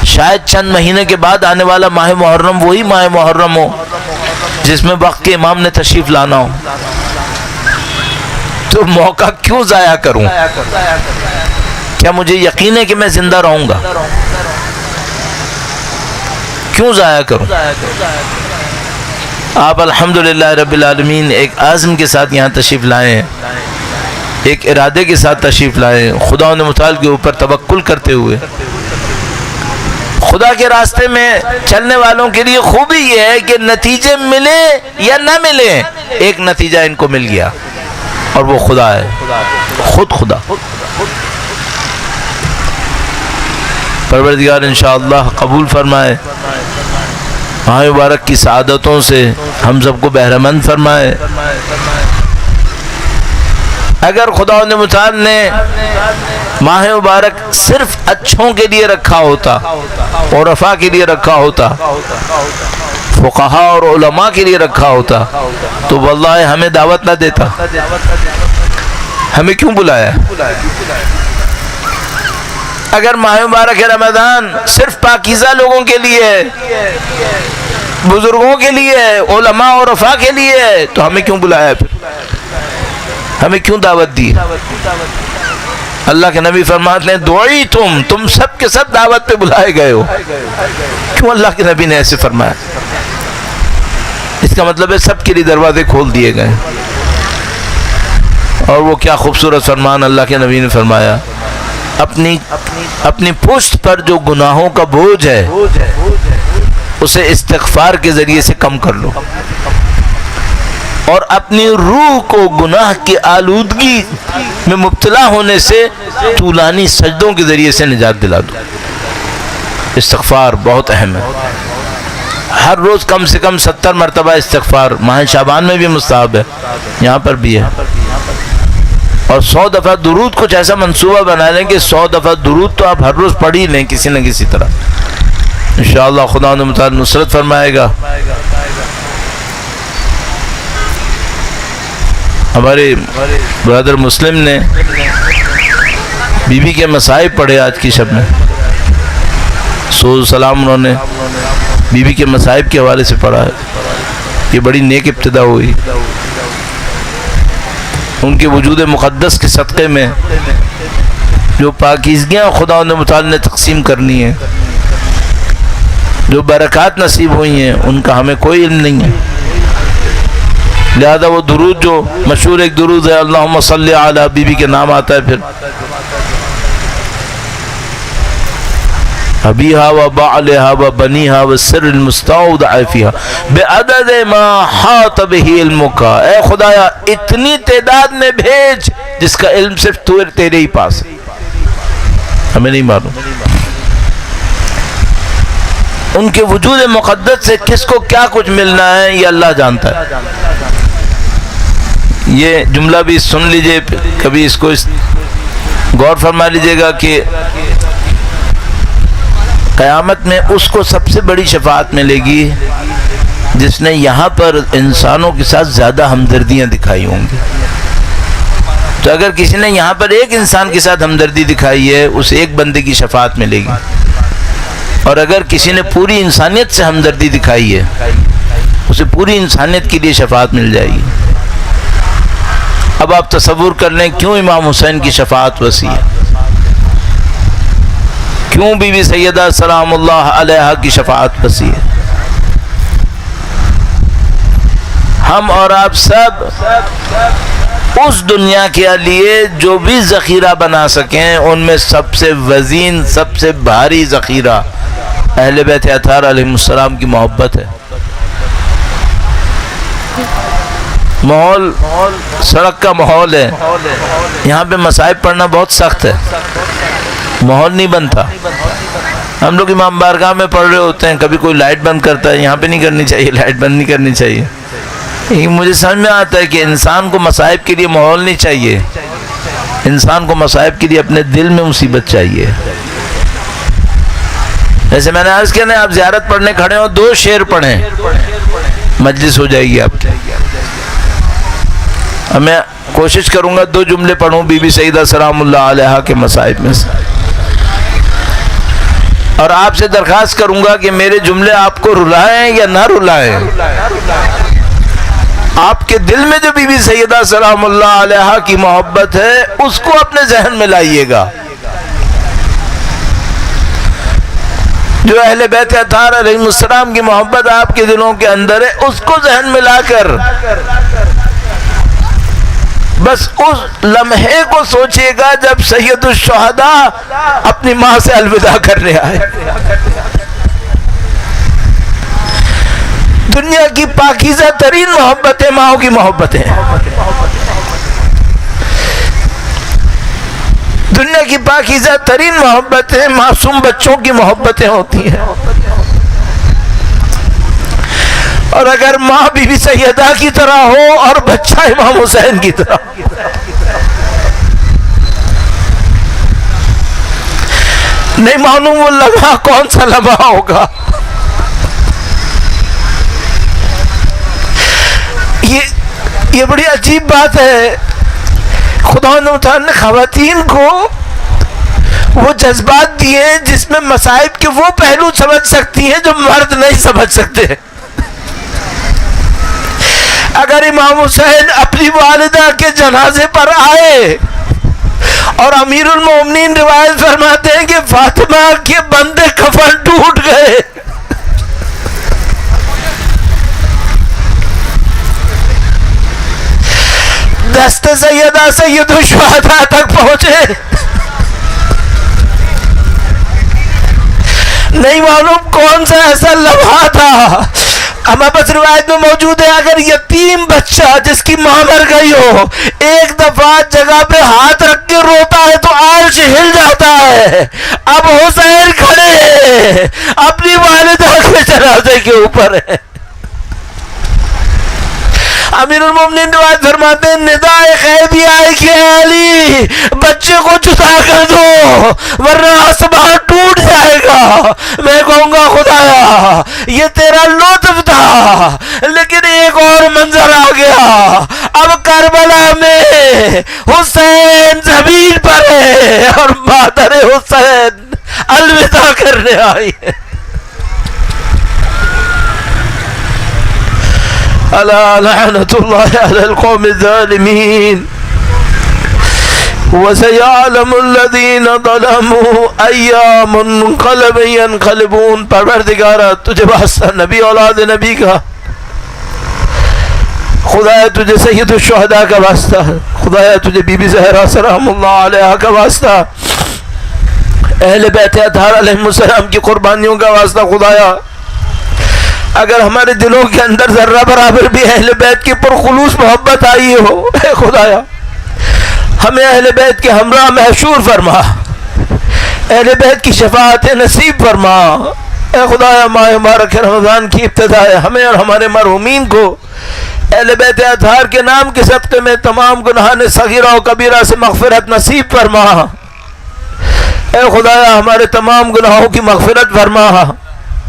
شاید چند مہینے کے بعد آنے والا ماہ محرم وہی ماہ محرم ہو جس میں وقت کے امام نے تشریف لانا ہو. تو موقع کیوں ضائع کروں؟ کیا مجھے یقین ہے کہ میں زندہ رہوں گا؟ کیوں ضائع کروں؟ آپ الحمدللہ رب العالمین ایک عزم کے ساتھ یہاں تشریف لائے ہیں, ایک ارادے کے ساتھ تشریف لائے, خدا نے متعال کے اوپر توکل کرتے ہوئے. خدا کے راستے میں چلنے والوں کے لیے خوبی یہ ہے کہ نتیجے ملے یا نہ ملے, ایک نتیجہ ان کو مل گیا اور وہ خدا ہے, خود خدا. پروردگار انشاءاللہ قبول فرمائے, ماہ مبارک کی سعادتوں سے ہم سب کو بہرمند فرمائے. اگر خدا متعال نے ماہ مبارک صرف اچھوں کے لیے رکھا ہوتا, عرفاء کے لیے رکھا ہوتا, فقہاء اور علماء کے لیے رکھا ہوتا, تو واللہ ہمیں دعوت نہ دیتا. ہمیں کیوں بلایا؟ اگر ماہ مبارک رمضان صرف پاکیزہ لوگوں کے لیے, بزرگوں کے لیے, علماء اور عرفاء کے لیے, تو ہمیں کیوں بلایا؟ پھر ہمیں کیوں دعوت دی؟ اللہ کے نبی فرماتے ہیں دعی تم سب کے سب دعوت پہ بلائے گئے ہو. کیوں اللہ کے نبی نے ایسے فرمایا؟ اس کا مطلب ہے سب کے لیے دروازے کھول دیے گئے. اور وہ کیا خوبصورت فرمان اللہ کے نبی نے فرمایا, اپنی پشت پر جو گناہوں کا بوجھ ہے اسے استغفار کے ذریعے سے کم کر لو, اور اپنی روح کو گناہ کی آلودگی میں مبتلا ہونے سے طولانی سجدوں کے ذریعے سے نجات دلا دو. استغفار بہت اہم ہے. ہر روز کم سے کم 70 مرتبہ استغفار, ماہ شعبان میں بھی مستحب ہے, یہاں پر بھی ہے. اور 100 دفعہ درود, کچھ ایسا منصوبہ بنا لیں کہ 100 دفعہ درود تو آپ ہر روز پڑھ ہی لیں کسی نہ کسی طرح. انشاءاللہ خدا نے متعال نصرت فرمائے گا. ہمارے برادر مسلم نے بی بی کے مصائب پڑھے آج کی شب میں, سوز سلام انہوں نے بی بی کے مصائب کے حوالے سے پڑھا ہے. یہ بڑی نیک ابتدا ہوئی. ان کے وجود مقدس کے صدقے میں جو پاکیزگیاں خدا متعال نے تقسیم کرنی ہیں, جو برکات نصیب ہوئی ہیں, ان کا ہمیں کوئی علم نہیں ہے. لہذا وہ درود جو مشہور ایک درود ہے, اللہم صلی علی بی بی کے نام آتا ہے, پھر ابیہا و بعلہا و بنیہا و سر المستودع فیہا بعدد ما حاط بہ علمکا, اے خدایا اتنی تعداد میں بھیج جس کا علم صرف تیرے ہی پاس ہے. ہمیں نہیں معلوم. ان کے وجود مقدس سے کس کو کیا کچھ ملنا ہے یہ اللہ جانتا ہے. یہ جملہ بھی سن لیجئے، کبھی اس کو غور فرما لیجئے گا کہ قیامت میں اس کو سب سے بڑی شفاعت ملے گی جس نے یہاں پر انسانوں کے ساتھ زیادہ ہمدردیاں دکھائی ہوں گی. تو اگر کسی نے یہاں پر ایک انسان کے ساتھ ہمدردی دکھائی ہے، اس ایک بندے کی شفاعت ملے گی. اور اگر کسی نے پوری انسانیت سے ہمدردی دکھائی ہے، اسے پوری انسانیت کے لیے شفاعت مل جائے گی. اب آپ تصور کر لیں کیوں امام حسین کی شفاعت وسیع ہے، کیوں بی بی سیدہ سلام اللہ علیہا کی شفاعت وسیع ہے. ہم اور آپ سب اس دنیا کے لیے جو بھی ذخیرہ بنا سکیں، ان میں سب سے وزین، سب سے بھاری ذخیرہ اہل بیت اطہار علیہ السلام کی محبت ہے. ماحول سڑک کا ماحول ہے، یہاں پہ مصائب پڑھنا بہت سخت ہے، ماحول نہیں بنتا. ہم لوگ امام بارگاہ میں پڑھ رہے ہوتے ہیں، کبھی کوئی لائٹ بند کرتا ہے، یہاں پہ نہیں کرنی چاہیے، لائٹ بند نہیں کرنی چاہیے. مجھے سمجھ میں آتا ہے کہ انسان کو مصائب کے لیے ماحول نہیں چاہیے، انسان کو مصائب کے لیے اپنے دل میں مصیبت چاہیے. جیسے میں نے عرض کیا نا، آپ زیارت پڑھنے کھڑے ہو، 2 شعر پڑھیں، مجلس ہو جائے گی آپ کی. اب میں کوشش کروں گا 2 جملے پڑھوں بی بی سیدہ سلام اللہ علیہا کے مصائب میں سے، اور آپ سے درخواست کروں گا کہ میرے جملے آپ کو رلائیں یا نہ رلائیں. آپ کے دل میں جو بی بی سیدہ سلام اللہ علیہا کی محبت ہے، اس کو اپنے ذہن میں لائیے گا. جو اہل بیت اطہار علیہ السلام کی محبت آپ کے دلوں کے اندر ہے، اس کو ذہن میں لا کر بس اس لمحے کو سوچئے گا جب سید الشہداء اپنی ماں سے الوداع کرنے آئے. دنیا کی پاکیزہ ترین محبتیں ماؤں کی محبتیں، دنیا کی پاکیزہ ترین محبتیں معصوم بچوں کی محبتیں ہوتی ہیں. اور اگر ماں بی بی سیدہ کی طرح ہو اور بچہ امام حسین کی طرح، نہیں معلوم وہ لمحہ کون سا لمحہ ہوگا. یہ بڑی عجیب بات ہے. خدا نے خواتین کو وہ جذبات دیے جس میں مصائب کے وہ پہلو سمجھ سکتی ہیں جو مرد نہیں سمجھ سکتے. اگر امام حسین اپنی والدہ کے جنازے پر آئے اور امیر المومنین روایت فرماتے ہیں کہ فاطمہ کے بندے کفن ٹوٹ گئے، دست سیدہ سید الشہداء تک پہنچے، نہیں معلوم کون سا ایسا لمحہ تھا. ہمارے پاس روایت میں موجود ہے، اگر یتیم بچہ جس کی ماں مر گئی ہو ایک دفعہ جگہ پہ ہاتھ رکھ کے روتا ہے تو عرش ہل جاتا ہے. اب حسین کھڑے اپنی والدہ کے جنازے کے اوپر ہے. امیر المومنین روایت فرماتے ہیں ندائے غیبی آئی کہ علی بچے کو جدا کر دو ورنہ آسمان ٹوٹ جائے گا. میں کہوں گا خدایا یہ تیرا لطف تھا، لیکن ایک اور منظر آ گیا. اب کربلا میں حسین زمین پر ہے اور مادر حسین الوداع کرنے آئی ہے. الا لعنت اللہ علی القوم الظالمین وسيعلم الذين ظلموا ايا منقلب ينقلبون. پروردگارا تجھے واسطہ نبی اولاد نبی کا، خدایا تجھے سید الشہداء کا واسطہ، خدایا تجھے بی بی زہرا سلام اللہ علیہا کا واسطہ، اہل بیت اطہار علیہ السلام کی قربانیوں کا واسطہ. خدایا اگر ہمارے دلوں کے اندر ذرہ برابر بھی اہل بیت کی پرخلوص محبت آئی ہو، اے خدایا ہمیں اہل بیت کے ہمراہ محشور فرما. اہل بیت کی شفاعت نصیب فرما۔ اے خدایا ماہ مبارک رمضان کی ابتدا ہے، ہمیں اور ہمارے مرحومین کو اہل بیت اطہار کے نام کے صدقے میں تمام گناہان صغیرہ و کبیرہ سے مغفرت نصیب فرما۔ اے خدایا ہمارے تمام گناہوں کی مغفرت فرما۔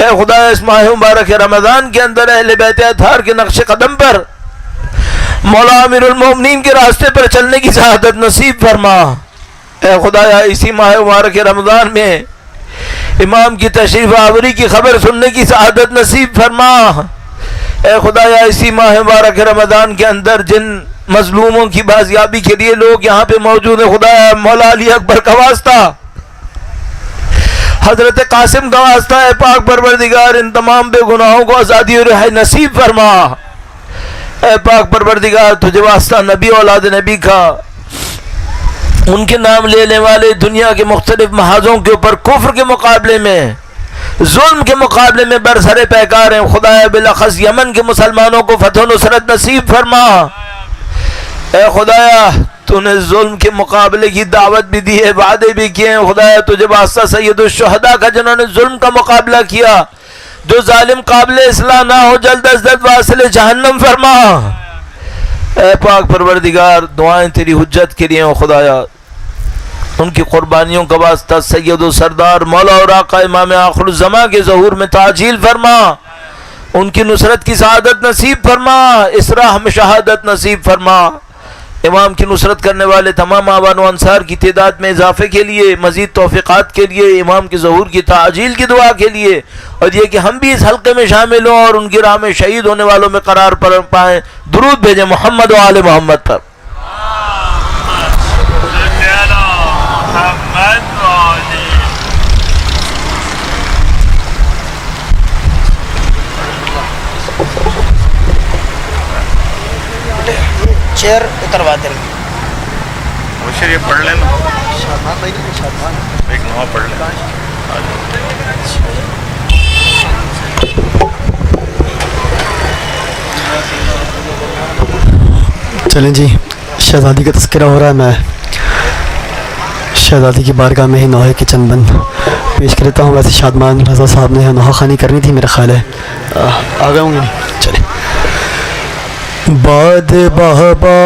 اے خدایا اس ماہ مبارک رمضان کے اندر اہل بیت اطہار کے نقش قدم پر مولا امیر المومنین کے راستے پر چلنے کی سعادت نصیب فرما۔ اے خدایا اسی ماہ مبارک رمضان میں امام کی تشریف آوری کی خبر سننے کی سعادت نصیب فرما۔ اے خدایا اسی ماہ مبارک رمضان کے اندر جن مظلوموں کی بازیابی کے لیے لوگ یہاں پہ موجود ہیں، خدایا مولا علی اکبر کا واسطہ، حضرت قاسم کا واسطہ، اے پاک پروردگار ان تمام بے گناہوں کو آزادی اور رہائی نصیب فرما۔ اے پاک پروردگار تجھے واسطہ نبی اولاد نبی کا، ان کے نام لینے والے دنیا کے مختلف محاذوں کے اوپر کفر کے مقابلے میں، ظلم کے مقابلے میں برسر پیکار ہیں، خدایا بالاخص یمن کے مسلمانوں کو فتح و نصرت نصیب فرما۔ اے خدایا تو نے ظلم کے مقابلے کی دعوت بھی دی ہے، وعدے بھی کیے ہیں، خدایا تجھے واسطہ سید الشہداء کا جنہوں نے ظلم کا مقابلہ کیا، جو ظالم قابل اصلاح نہ ہو جلد از جلد واصل جہنم فرما۔ اے پاک پروردگار دعائیں تیری حجت کے لیے، خدایا ان کی قربانیوں کا واسطہ سید و سردار مولا اور آقا امام آخر الزماں کے ظہور میں تعجیل فرما، ان کی نصرت کی سعادت نصیب فرما، اس راہ میں شہادت نصیب فرما۔ امام کی نصرت کرنے والے تمام آبان و انصار کی تعداد میں اضافے کے لیے، مزید توفیقات کے لیے، امام کے ظہور کی تعجیل کی دعا کے لیے، اور یہ کہ ہم بھی اس حلقے میں شامل ہوں اور ان کی راہ میں شہید ہونے والوں میں قرار پائیں۔ درود بھیجیں محمد و آل محمد پر۔ چیئر اتروا دیں مشر یہ پڑھ لینا، ایک نوا پڑھ لینا۔ چلیں جی، شہزادی کا تذکرہ ہو رہا ہے، میں شہزادی کی بارگاہ میں ہی نوحے کے چند بند پیش کرتا ہوں۔ ویسے شادمان رضا صاحب نے نوحہ خوانی کرنی تھی، میرا خیال ہے آ گئے ہوں گے، چلیں۔ باد بابا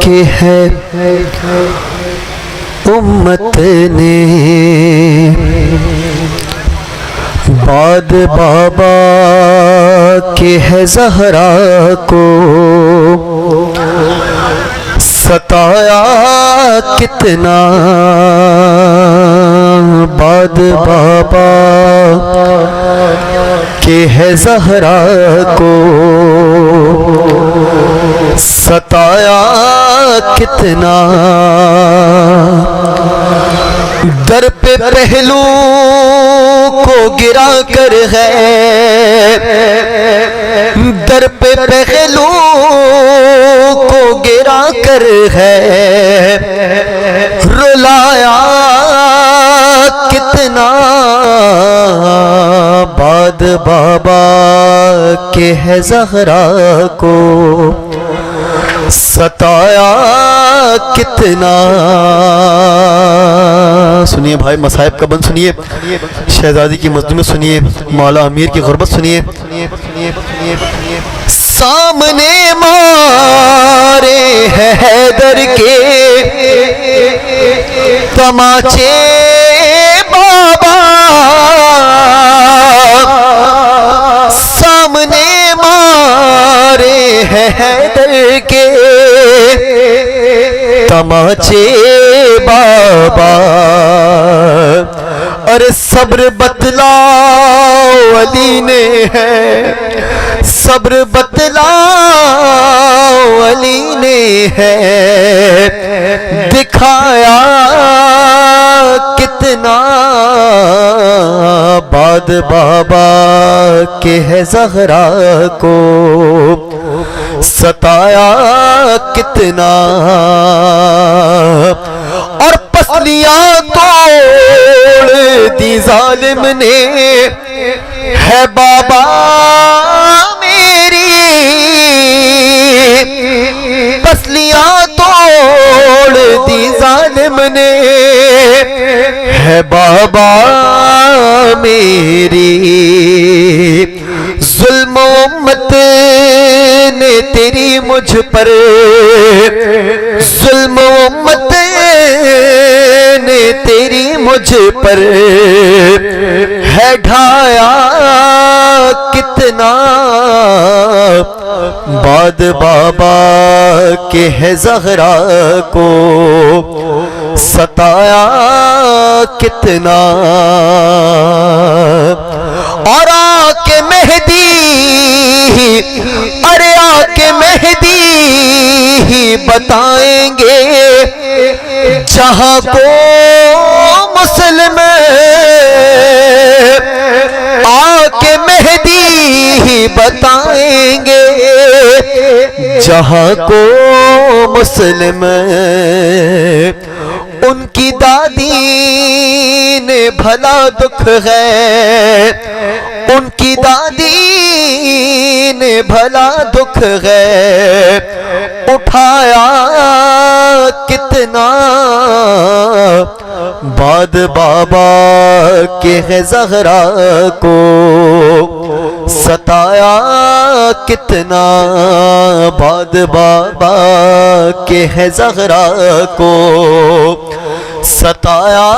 کے ہے امت نے، باد بابا کے ہے زہرا کو ستایا کتنا، باد بابا کے ہے زہرا کو ستایا کتنا، در پہ پہلو کو گرا کر ہے، در پہ پہلو کو گرا کر ہے، رلایا کتنا، باد بابا کے ہے زہرا کو ستایا کتنا۔ سنیے بھائی مصائب کا بند سنیے، شہزادی کی مظلومت سنیے، مولا امیر کی غربت سنیے۔ سامنے مارے ہیں حیدر کے تماچے بابا، سامنے مارے ہیں حیدر کے تماچے بابا، اور صبر بتلاؤ علی نے ہے، صبر بتلاؤ علی نے ہے، دکھایا کتنا، باد بابا کے ہے زہرا کو ستایا کتنا، اور پسلیاں توڑ دی ظالم نے ہے بابا میری، پسلیاں توڑ دی ظالم نے ہے بابا میری، ظلم و امت نے تیری مجھ پر، ظلم و امت نے تیری مجھ پر ہے ڈھایا کتنا، بعد بابا کے ہے زہرا کو ستایا کتنا، اور آ کے مہدی، ارے آ کے مہدی بتائیں گے جہاں کو مسلم، آ کے مہدی بتائیں گے جہاں کو مسلم، ان کی دادی نے بھلا دکھ ہے، ان کی دادی نے بھلا دکھ ہے اٹھایا کتنا، بعد بابا کے ہے زہرا کو ستایا کتنا، بعد بابا کے ہے زہرا کو ستایا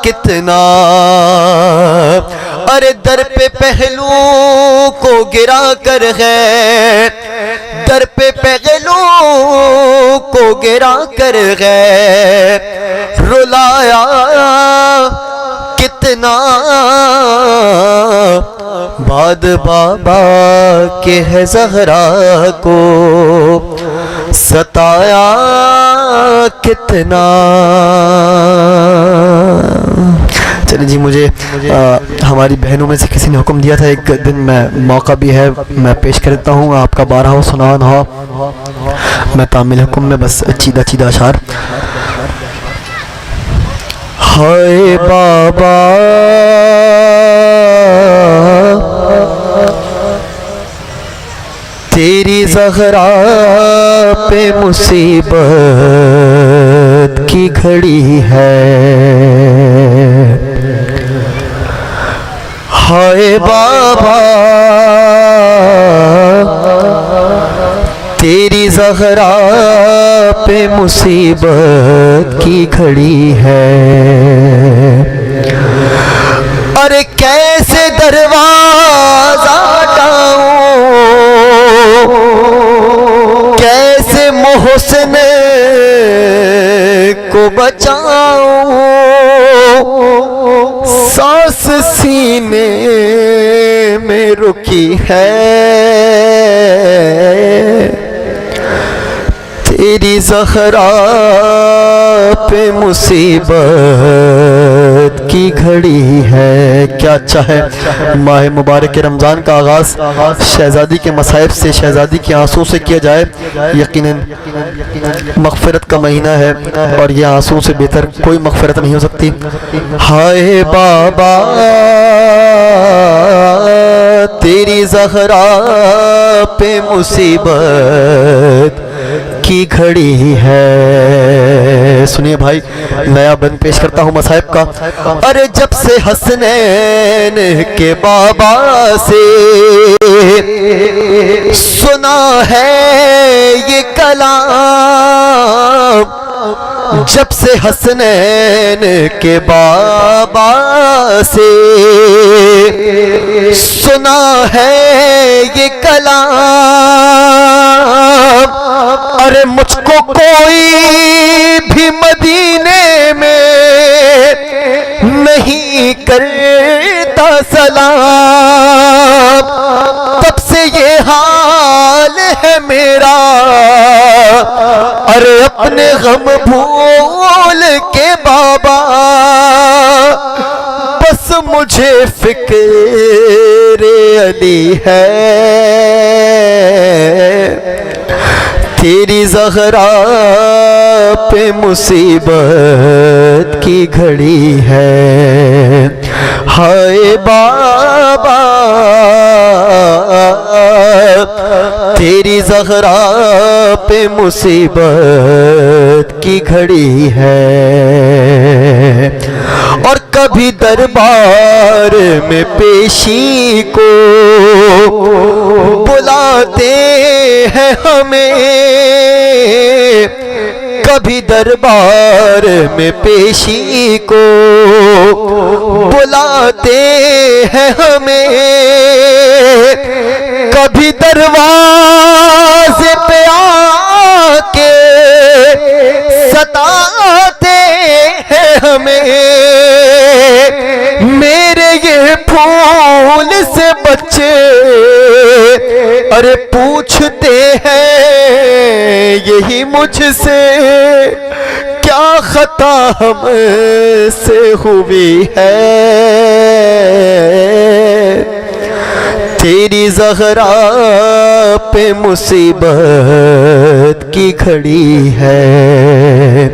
کتنا، ارے در پہ پہلو کو گرا کر ہے، در پہ پہلو کو گرا کر ہے رلایا کتنا، بعد بابا کے ہے زہرا کو ستایا کتنا۔ چلیں جی، مجھے ہماری بہنوں میں سے کسی نے حکم دیا تھا، ایک دن میں موقع بھی ہے میں پیش کر دیتا ہوں، آپ کا بارہ ہو سنا نہ ہو، میں تعمیل حکم میں بس چیدہ چیدہ اشعار۔ ہائے بابا تیری زہرا پہ مصیبت کی گھڑی ہے، ہائے بابا تیری زہرا پہ مصیبت کی گھڑی ہے، ارے کیسے دروازہ ڈاؤں، کیسے محسن کو بچاؤں، سانس سینے میں رکی ہے، تیری زہرا پہ مصیبت کی گھڑی ہے۔ کیا اچھا ہے ماہ مبارک رمضان کا آغاز شہزادی کے مصائب سے، شہزادی کے آنسو سے کیا جائے، یقیناً مغفرت کا مہینہ ہے اور یہ آنسو سے بہتر کوئی مغفرت نہیں ہو سکتی۔ ہائے بابا تیری زہرا پہ مصیبت کی گھڑی ہے۔ سنیے بھائی، نیا بند پیش کرتا ہوں مصائب کا۔ ارے جب سے حسنین کے بابا سے سنا ہے یہ کلام، جب سے حسنین کے بابا سے سنا ہے یہ کلام، ارے مجھ کو کوئی بھی مدینے میں نہیں کرتا سلام، تب سے یہ حال ہے میرا، ارے اپنے غم بھول کے بابا بس مجھے فکر علی ہے، تیری زہرا پہ مصیبت کی گھڑی ہے۔ ہائے بابا تیری زہرا پہ مصیبت کی گھڑی ہے، کبھی دربار میں پیشی کو بلاتے ہیں ہمیں، کبھی دربار میں پیشی کو بلاتے ہیں ہمیں، کبھی دروازے پہ آ کے ستاتے ہیں ہمیں، میرے یہ پھول سے بچے ارے پوچھتے ہیں یہی مجھ سے، کیا خطا ہم سے ہوئی ہے، تیری زہرا پہ مصیبت کی کھڑی ہے،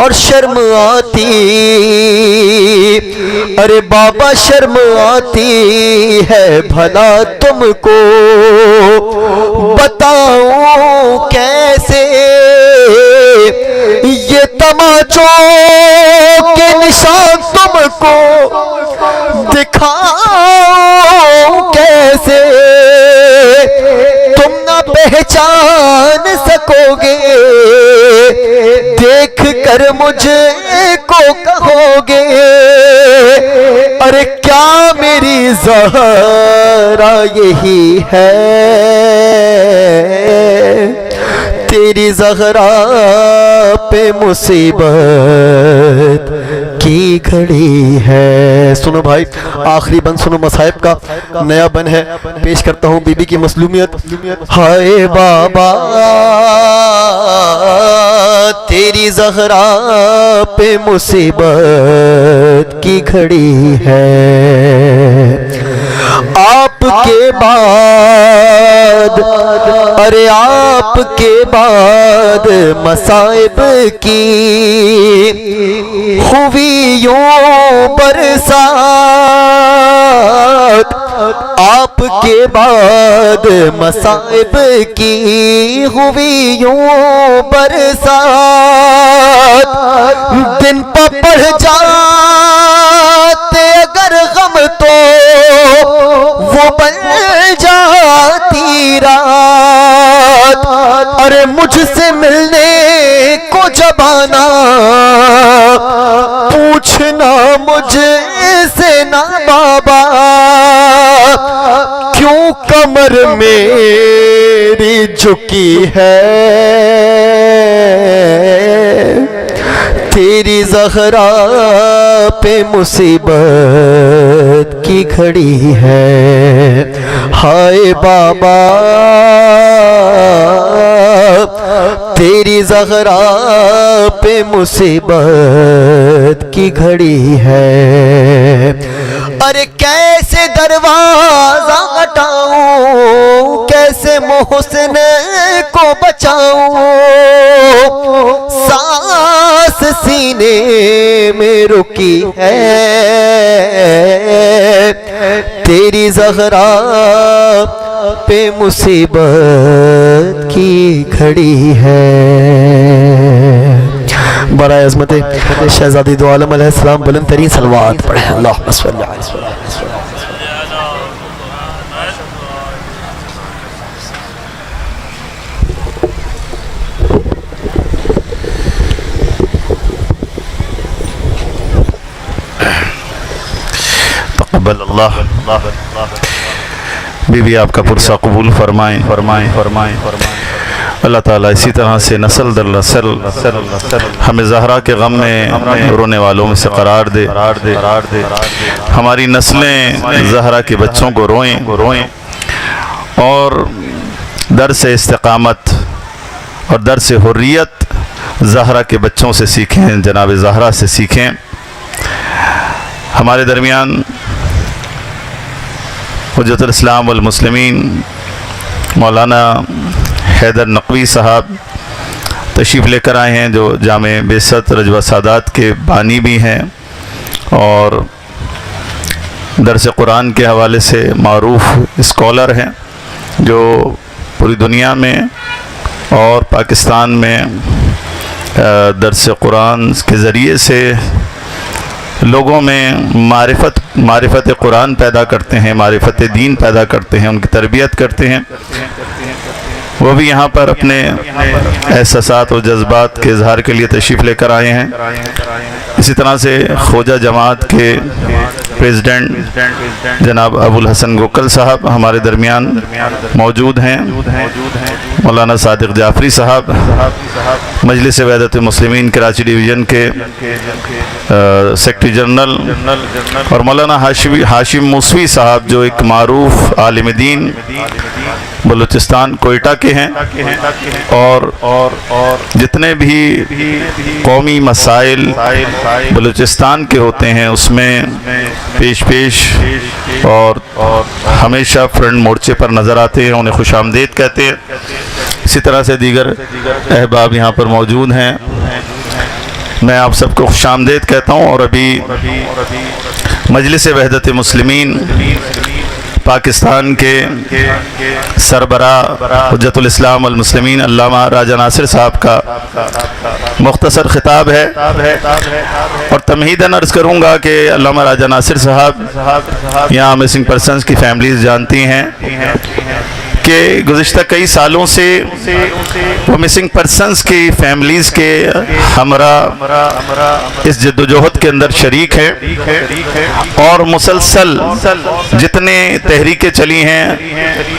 اور شرم آتی ارے بابا شرم آتی ہے بھلا تم کو بتاؤں کیسے، یہ تماچوں کے نشان تم کو دکھاؤں کیسے، تم نہ پہچان سکو گے، دیکھ کر مجھ کو کہو گے ارے کیا میری زہرا یہی ہے، تیری زہرا پہ مصیبت کی کھڑی ہے۔ سنو بھائی آخری بند سنو مصائب کا، نیا بند ہے، پیش کرتا ہوں بی بی کی مظلومیت۔ ہائے بابا تیری زہرا پہ مصیبت کی کھڑی ہے، آپ کے بعد ارے آپ کے بعد مصائب کی ہوئی یوں برسات، آپ کے بعد مصائب کی ہوئی یوں برسات، دن پہ پڑھ جاتے اگر غم تو وہ بن جاتی رات، ارے مجھ سے ملنے کو جب آنا پوچھنا مجھ سے نا بابا، کیوں کمر میری جھکی ہے، تیری زہرا پہ مصیبت کی کھڑی ہے، ہائے بابا تیری زہرا پہ مصیبت کی گھڑی ہے، ارے کیسے دروازہ ہٹاؤں، کیسے محسن کو بچاؤں، سانس سینے میں رکی ہے، تیری زہرا پہ مصیبت کی کھڑی ہے۔ برائے عظمت شہزادی دو عالم علیہ السلام بلند ترین صلوات پڑھیں، اللہم صلی اللہ علیہ وسلم۔ تقبل اللہ، بی بی آپ کا پرسہ قبول فرمائیں فرمائیں فرمائیں فرمائیں۔ اللہ تعالیٰ اسی طرح سے نسل در نسل ہمیں زہرا کے غم میں رونے والوں میں سے قرار دے، ہماری نسلیں زہرا کے بچوں کو روئیں اور درس استقامت اور درس حریت زہرا کے بچوں سے سیکھیں، جناب زہرا سے سیکھیں۔ ہمارے درمیان حجت الاسلام والمسلمین مولانا حیدر نقوی صاحب تشریف لے کر آئے ہیں، جو جامع بعثت رجوہ سادات کے بانی بھی ہیں اور درس قرآن کے حوالے سے معروف اسکالر ہیں، جو پوری دنیا میں اور پاکستان میں درس قرآن کے ذریعے سے لوگوں میں معرفت قرآن پیدا کرتے ہیں، معرفت دین پیدا کرتے ہیں، ان کی تربیت کرتے ہیں، وہ بھی یہاں پر اپنے احساسات و جذبات کے اظہار کے لیے تشریف لے کر آئے ہیں۔ اسی طرح سے خوجہ جماعت کے پریزیڈنٹ جناب ابو الحسن گوکل صاحب ہمارے درمیان موجود ہیں، مولانا صادق جعفری صاحب مجلس وحدت المسلمین کراچی ڈویژن کے سیکرٹری جنرل، اور مولانا ہاشم موسوی صاحب جو ایک معروف عالم دین بلوچستان کوئٹہ کے ہیں، اور جتنے بھی قومی مسائل بلوچستان کے ہوتے ہیں اس میں پیش اور ہمیشہ فرنٹ مورچے پر نظر آتے ہیں، انہیں خوش آمدید کہتے ہیں۔ اسی طرح سے دیگر احباب یہاں پر موجود ہیں، میں آپ سب کو خوش آمدید کہتا ہوں۔ اور ابھی مجلس وحدت مسلمین پاکستان کے سربراہ حجت الاسلام والمسلمین علامہ راجہ ناصر صاحب کا مختصر خطاب ہے، اور تمہیداً عرض کروں گا کہ علامہ راجہ ناصر صاحب یہاں مسنگ پرسنز کی فیملیز جانتی ہیں کہ گزشتہ کئی سالوں سے وہ مسنگ پرسنز کی فیملیز کے ہمراہ اس جد و جہد کے اندر شریک ہیں، اور مسلسل جتنے تحریکیں چلی ہیں،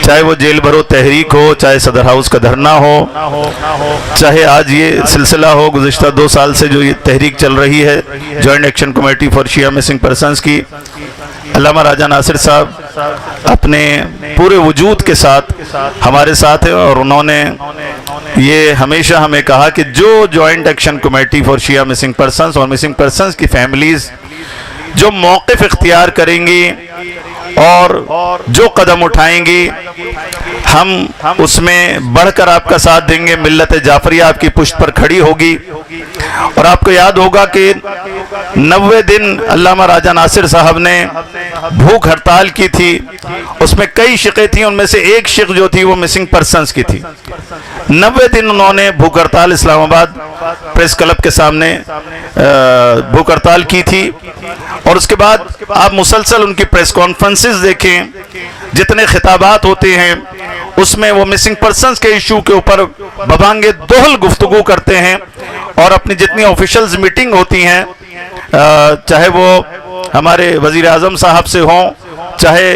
چاہے وہ جیل بھرو تحریک ہو، چاہے صدر ہاؤس کا دھرنا ہو، چاہے آج یہ سلسلہ ہو، گزشتہ 2 سال سے جو یہ تحریک چل رہی ہے joint action committee for Shia missing persons کی، علامہ راجہ ناصر صاحب اپنے پورے وجود کے ساتھ ہمارے ساتھ ہیں، اور انہوں نے یہ ہمیشہ ہمیں کہا کہ جو joint action committee for Shia missing persons اور مسنگ پرسنز کی فیملیز جو موقف اختیار کریں گی اور جو قدم اٹھائیں گی، ہم اس میں بڑھ کر آپ کا ساتھ دیں گے۔ ملت جعفریہ آپ کی پشت پر کھڑی ہوگی، اور آپ کو یاد ہوگا کہ 90 دن علامہ راجہ ناصر صاحب نے بھوک ہڑتال کی تھی، اس میں کئی شقیں تھیں، ان میں سے ایک شق جو تھی وہ مسنگ پرسنز کی تھی۔ 90 دن انہوں نے بھوک ہڑتال اسلام آباد پریس کلب کے سامنے بھوک ہڑتال کی تھی، اور اس کے بعد آپ مسلسل ان کی پریس کانفرنسز دیکھیں، جتنے خطابات ہوتے ہیں اس میں وہ مسنگ پرسنز کے ایشو کے اوپر ببانگ دہل گفتگو کرتے ہیں، اور اپنی جتنی آفیشلز میٹنگ ہوتی ہیں، چاہے وہ ہمارے وزیر اعظم صاحب سے ہوں، چاہے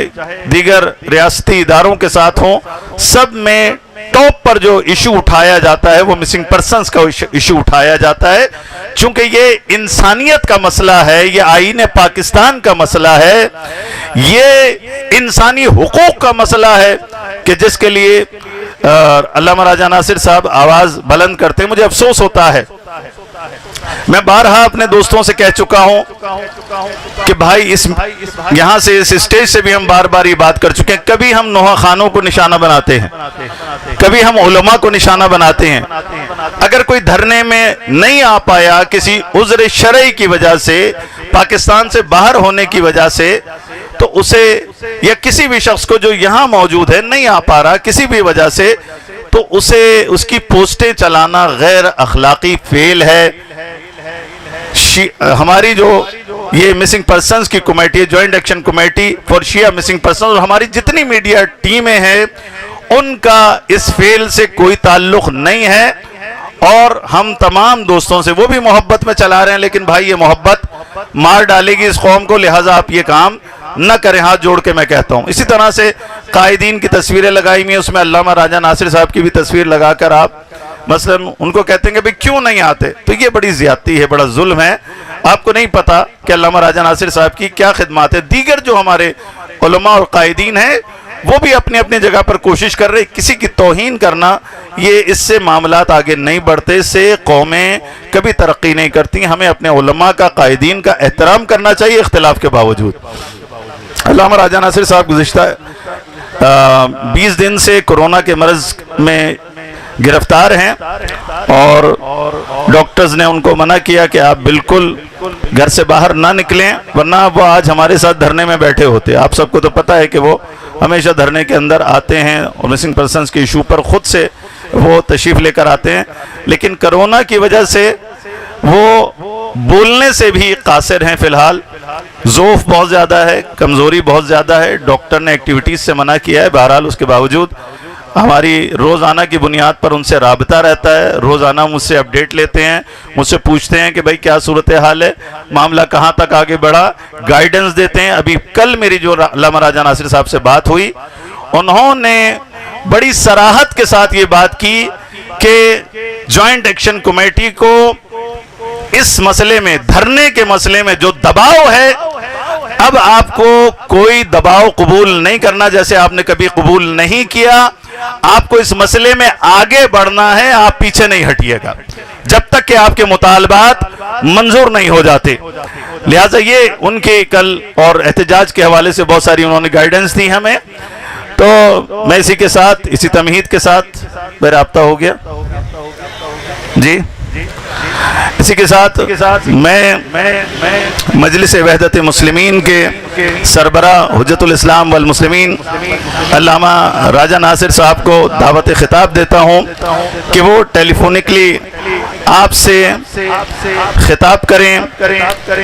دیگر ریاستی اداروں کے ساتھ ہوں، سب میں ٹاپ پر جو ایشو اٹھایا جاتا ہے وہ مسنگ پرسنز کا ایشو اٹھایا جاتا ہے، چونکہ یہ انسانیت کا مسئلہ ہے، یہ آئین پاکستان کا مسئلہ ہے، یہ انسانی حقوق کا مسئلہ ہے کہ جس کے لیے علامہ راجہ ناصر صاحب آواز بلند کرتے ہیں۔ مجھے افسوس ہوتا ہے، میں بارہا اپنے دوستوں سے کہہ چکا ہوں کہ بھائی یہاں سے اس اسٹیج سے بھی ہم بار بار یہ بات کر چکے ہیں، کبھی ہم نوحہ خانوں کو نشانہ بناتے ہیں، کبھی ہم علماء کو نشانہ بناتے ہیں۔ اگر کوئی دھرنے میں نہیں آ پایا کسی عذر شرعی کی وجہ سے، پاکستان سے باہر ہونے کی وجہ سے، تو اسے یا کسی بھی شخص کو جو یہاں موجود ہے نہیں آ پا رہا کسی بھی وجہ سے، تو اسے اس کی پوسٹیں چلانا غیر اخلاقی فعل ہے۔ ہماری جو یہ مسنگ پرسنز کی کمیٹی ہے، joint action committee for Shia missing persons, اور ہماری جتنی میڈیا ٹیمیں ہیں ان کا اس فعل سے کوئی تعلق نہیں ہے، اور ہم تمام دوستوں سے وہ بھی محبت میں چلا رہے ہیں، لیکن بھائی یہ محبت مار ڈالے گی اس قوم کو، لہٰذا آپ یہ کام نہ کریں، ہاتھ جوڑ کے میں کہتا ہوں۔ اسی طرح سے قائدین کی تصویریں لگائی ہوئی ہیں، اس میں علامہ راجہ ناصر صاحب کی بھی تصویر لگا کر آپ مثلاً ان کو کہتے ہیں کہ بھئی کیوں نہیں آتے، تو یہ بڑی زیادتی ہے، بڑا ظلم ہے۔ آپ کو نہیں پتا کہ علامہ راجہ ناصر صاحب کی کیا خدمات ہے۔ دیگر جو ہمارے علماء اور قائدین ہیں وہ بھی اپنی اپنی جگہ پر کوشش کر رہے، کسی کی توہین کرنا، یہ اس سے معاملات آگے نہیں بڑھتے، اس سے قومیں کبھی ترقی نہیں کرتی۔ ہمیں اپنے علماء کا، قائدین کا احترام کرنا چاہیے اختلاف کے باوجود۔ علامہ راجہ ناصر صاحب گزشتہ 20 دن سے کورونا کے مرض میں گرفتار ہیں، اور ڈاکٹرز نے ان کو منع کیا کہ آپ بالکل گھر سے باہر نہ نکلیں، ورنہ وہ آج ہمارے ساتھ دھرنے میں بیٹھے ہوتے۔ آپ سب کو تو پتہ ہے کہ وہ ہمیشہ دھرنے کے اندر آتے ہیں، اور مسنگ پرسنز کے ایشو پر خود سے وہ تشریف لے کر آتے ہیں، لیکن کرونا کی وجہ سے وہ بولنے سے بھی قاصر ہیں. فی الحال ضعف بہت زیادہ ہے, کمزوری بہت زیادہ ہے, ڈاکٹر نے ایکٹیویٹیز سے منع کیا ہے. بہرحال اس کے باوجود ہماری روزانہ کی بنیاد پر ان سے رابطہ رہتا ہے, روزانہ مجھ سے اپڈیٹ لیتے ہیں, مجھ سے پوچھتے ہیں کہ بھائی کیا صورتحال ہے, معاملہ کہاں تک آگے بڑھا, گائیڈنس دیتے ہیں. ابھی کل میری جو علامہ راجہ ناصر صاحب سے بات ہوئی, انہوں نے بڑی صراحت کے ساتھ یہ بات کی کہ جوائنٹ ایکشن کمیٹی کو اس مسئلے میں, دھرنے کے مسئلے میں جو دباؤ ہے, اب آپ کو کوئی دباؤ قبول نہیں کرنا, جیسے آپ نے کبھی قبول نہیں کیا. آپ کو اس مسئلے میں آگے بڑھنا ہے, آپ پیچھے نہیں ہٹیے گا جب تک کہ آپ کے مطالبات منظور نہیں ہو جاتے. لہٰذا یہ ان کے کل اور احتجاج کے حوالے سے بہت ساری انہوں نے گائیڈنس دی ہمیں. تو میں اسی کے ساتھ, اسی تمہید کے ساتھ میرا رابطہ ہو گیا جی. اسی کے ساتھ میں مجلس وحدت مسلمین کے سربراہ حجت الاسلام والمسلمین علامہ راجہ ناصر صاحب کو دعوت خطاب دیتا ہوں کہ وہ ٹیلی فونکلی آپ سے خطاب کریں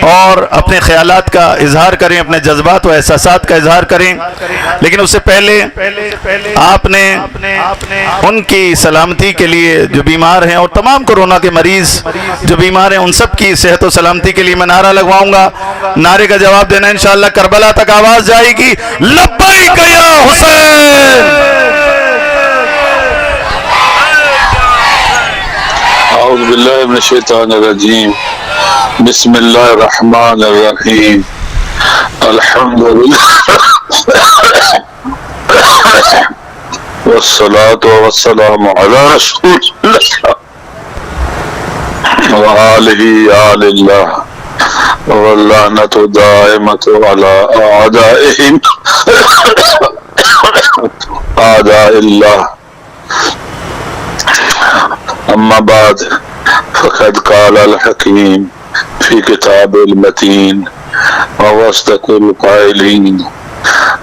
اور اپنے خیالات کا اظہار کریں, اپنے جذبات و احساسات کا اظہار کریں. لیکن اس سے پہلے آپ نے ان کی سلامتی کے لیے جو بیمار ہیں اور تمام کورونا کے مریض جو بیمار ہیں ان سب کی صحت و سلامتی کے لیے میں نعرہ لگواؤں گا. نعرے کا جواب دینا انشاءاللہ کربلا تک آواز جائے گی, لبیک یا حسین. اعوذ باللہ من الشیطان الرجیم, بسم اللہ الرحمن الرحیم, الحمدللہ والصلاة والسلام علی رسول اللہ وآلہ آل اللہ واللعنۃ دائمۃ علی اعدائہم اعداء اللہ. اما بعد فقد قال الحکیم فی کتاب المتین ووصدق القائلین.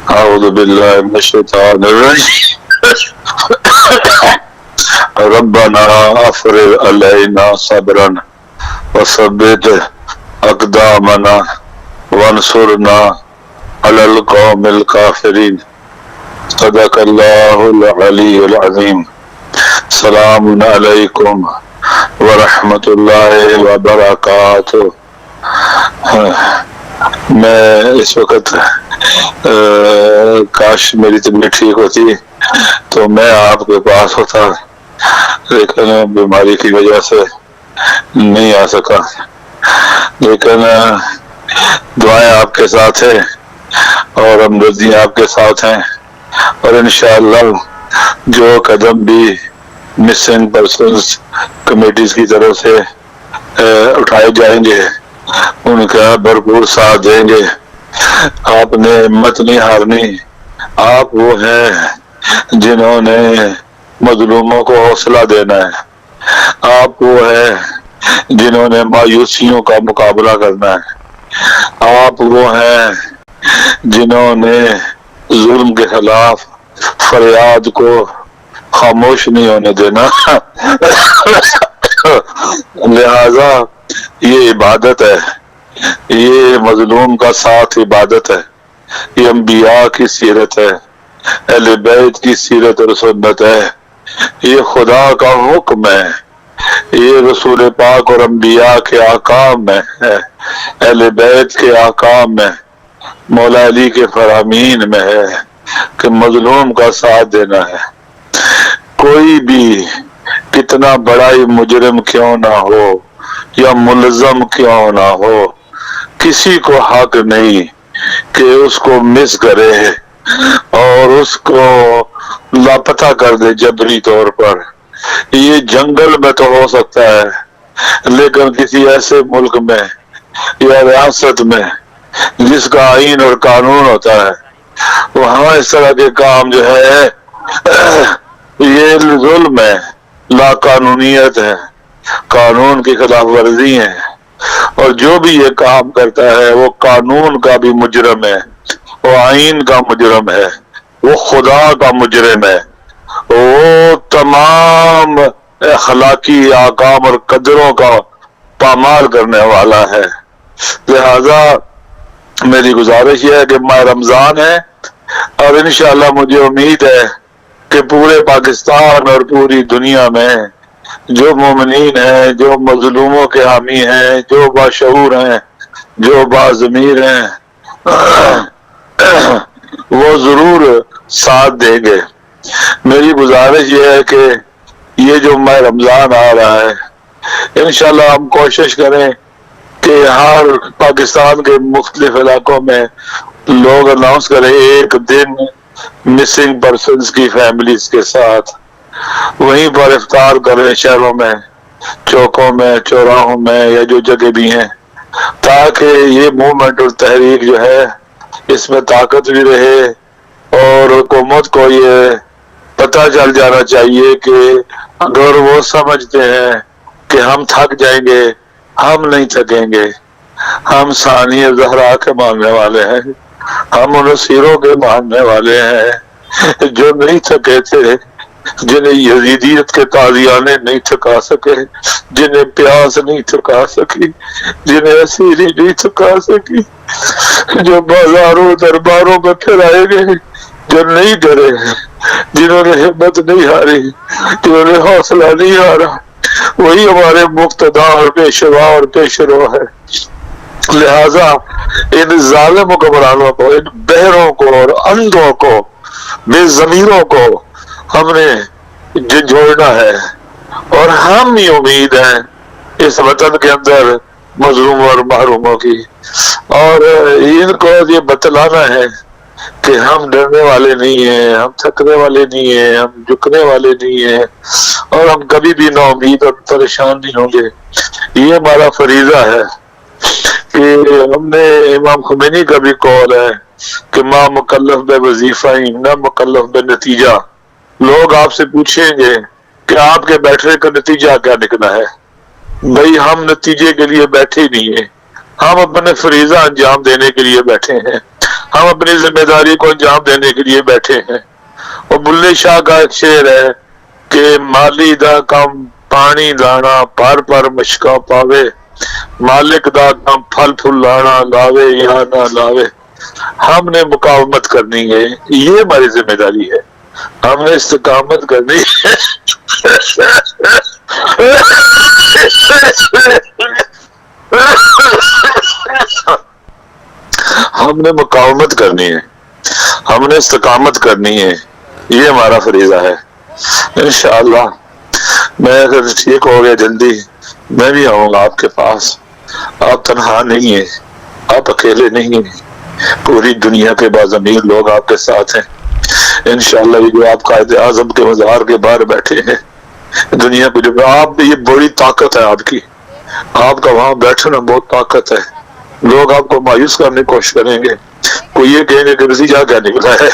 اعوذ باللہ من الشیطان الرجیم, ربنا افرغ علینا صبرا وثبت اقدامنا وانصرنا علی القوم الکافرین. صدق اللہ العلی العظیم. سلام علیکم ورحمۃ اللہ وبرکاتہ. میں اس وقت کاش میری طبیعت ٹھیک ہوتی تو میں آپ کے پاس ہوتا, لیکن بیماری کی وجہ سے نہیں آ سکا. لیکن دعائیں آپ کے ساتھ ہیں اور ہمدردیاں آپ کے ساتھ ہیں, اور انشاءاللہ جو قدم بھی مسنگ پرسنز کمیٹیز کی طرف سے اٹھائے جائیں گے ان کا بھرپور ساتھ دیں گے. آپ نے ہمت نہیں ہارنی. آپ وہ ہیں جنہوں نے مظلوموں کو حوصلہ دینا ہے. آپ وہ ہیں جنہوں نے مایوسیوں کا مقابلہ کرنا ہے. آپ وہ ہیں جنہوں نے ظلم کے خلاف فریاد کو خاموش نہیں ہونے دینا. لہذا یہ عبادت ہے, یہ مظلوم کا ساتھ عبادت ہے, یہ انبیاء کی سیرت ہے, اہل بیت کی سیرت اور سنت ہے, یہ خدا کا حکم ہے, یہ رسول پاک اور انبیاء کے احکام ہے, اہل بیت کے احکام میں, مولا علی کے فرامین میں ہے کہ مظلوم کا ساتھ دینا ہے. کوئی بھی کتنا بڑا ہی مجرم کیوں نہ ہو یا ملزم کیوں نہ ہو, کسی کو حق نہیں کہ اس کو مس کرے اور اس کو لاپتہ کر دے جبری طور پر. یہ جنگل میں تو ہو سکتا ہے, لیکن کسی ایسے ملک میں یا ریاست میں جس کا آئین اور قانون ہوتا ہے, وہاں اس طرح کے کام جو ہے یہ ظلم ہے, لا قانونیت ہے, قانون کی خلاف ورزی ہے. اور جو بھی یہ کام کرتا ہے وہ قانون کا بھی مجرم ہے, وہ آئین کا مجرم ہے, وہ خدا کا مجرم ہے, وہ تمام اخلاقی احکام اور قدروں کا پامال کرنے والا ہے. لہذا میری گزارش یہ ہے کہ ماہ رمضان ہے اور انشاءاللہ مجھے امید ہے کہ پورے پاکستان اور پوری دنیا میں جو مومنین ہیں، جو مظلوموں کے حامی ہیں، جو باشعور ہیں، جو باضمیر ہیں، وہ ضرور ساتھ دیں گے. میری گزارش یہ ہے کہ یہ جو ماہ رمضان آ رہا ہے انشاءاللہ ہم کوشش کریں کہ ہر پاکستان کے مختلف علاقوں میں لوگ اناؤنس کریں ایک دن مسنگ پرسنز کی فیملیز کے ساتھ، وہیں پر افطار کریں شہروں میں، چوکوں میں، چوراہوں میں یا جو جگہ بھی ہیں، تاکہ یہ موومنٹ اور تحریک جو ہے اس میں طاقت بھی رہے اور حکومت کو یہ پتہ چل جانا چاہیے کہ اگر وہ سمجھتے ہیں کہ ہم تھک جائیں گے، ہم نہیں تھکیں گے. ہم ثانیہ زہرا کے ماننے والے ہیں، ہم ان سیروں کے ماننے والے ہیں جو نہیں تھکے تھے، جنہیں یزیدیت کے تازیانے نہیں تھکا سکے، جنہیں پیاس نہیں تھکا سکی، جنہیں اسیری نہیں تھکا سکی، جو بازاروں درباروں میں پھرائے گئے، جو نہیں ڈرے، جنہوں نے ہمت نہیں ہاری، جنہوں نے حوصلہ نہیں ہارا، وہی ہمارے مقتدا اور پیشوا اور پیشرو ہے. لہذا ان ظالم حکمرانوں کو، ان بہروں کو اور اندھوں کو، بے ضمیروں کو ہم نے جھنجھوڑنا ہے. اور ہم ہی امید ہیں اس وطن کے اندر مظلوموں اور محروموں کی، اور ان کو یہ بتلانا ہے کہ ہم ڈرنے والے نہیں ہیں، ہم تھکنے والے نہیں ہیں، ہم جھکنے والے نہیں ہیں، اور ہم کبھی بھی نا امید اور پریشان نہیں ہوں گے. یہ ہمارا فریضہ ہے کہ ہم نے امام خمینی کا بھی قول ہے کہ ما مکلف بے وظیفہ نہ مکلف بے نتیجہ. لوگ آپ سے پوچھیں گے کہ آپ کے بیٹھنے کا نتیجہ کیا نکلا ہے. بھئی ہم نتیجے کے لیے بیٹھے نہیں ہیں، ہم اپنے فریضہ انجام دینے کے لیے بیٹھے ہیں، ہم اپنی ذمہ داری کو انجام دینے کے لیے بیٹھے ہیں. اور بلے شاہ کا ایک شعر ہے کہ مالی دا کم پانی لانا پر پر مشکا پاوے، مالک دا کم پھل پھل لانا لاوے یا نہ لاوے. ہم نے مقاومت کرنی ہے، یہ ہماری ذمہ داری ہے. ہم نے استقامت کرنی ہے، ہم نے مقاومت کرنی ہے، ہم نے استقامت کرنی ہے. یہ ہمارا فریضہ ہے. انشاءاللہ میں اگر ٹھیک ہو گیا جلدی میں بھی آؤں گا آپ کے پاس. آپ تنہا نہیں ہیں، آپ اکیلے نہیں ہیں، پوری دنیا کے باضمیر لوگ آپ کے ساتھ ہیں. انشاءاللہ یہ جو آپ قائد اعظم کے مزار کے باہر بیٹھے ہیں، دنیا کو جو آپ یہ بڑی طاقت ہے آپ کی، آپ کا وہاں بیٹھنا بہت طاقت ہے. لوگ آپ کو مایوس کرنے کی کوشش کریں گے، کوئی یہ کہیں گے کہ نتیجہ کیا نکلا ہے،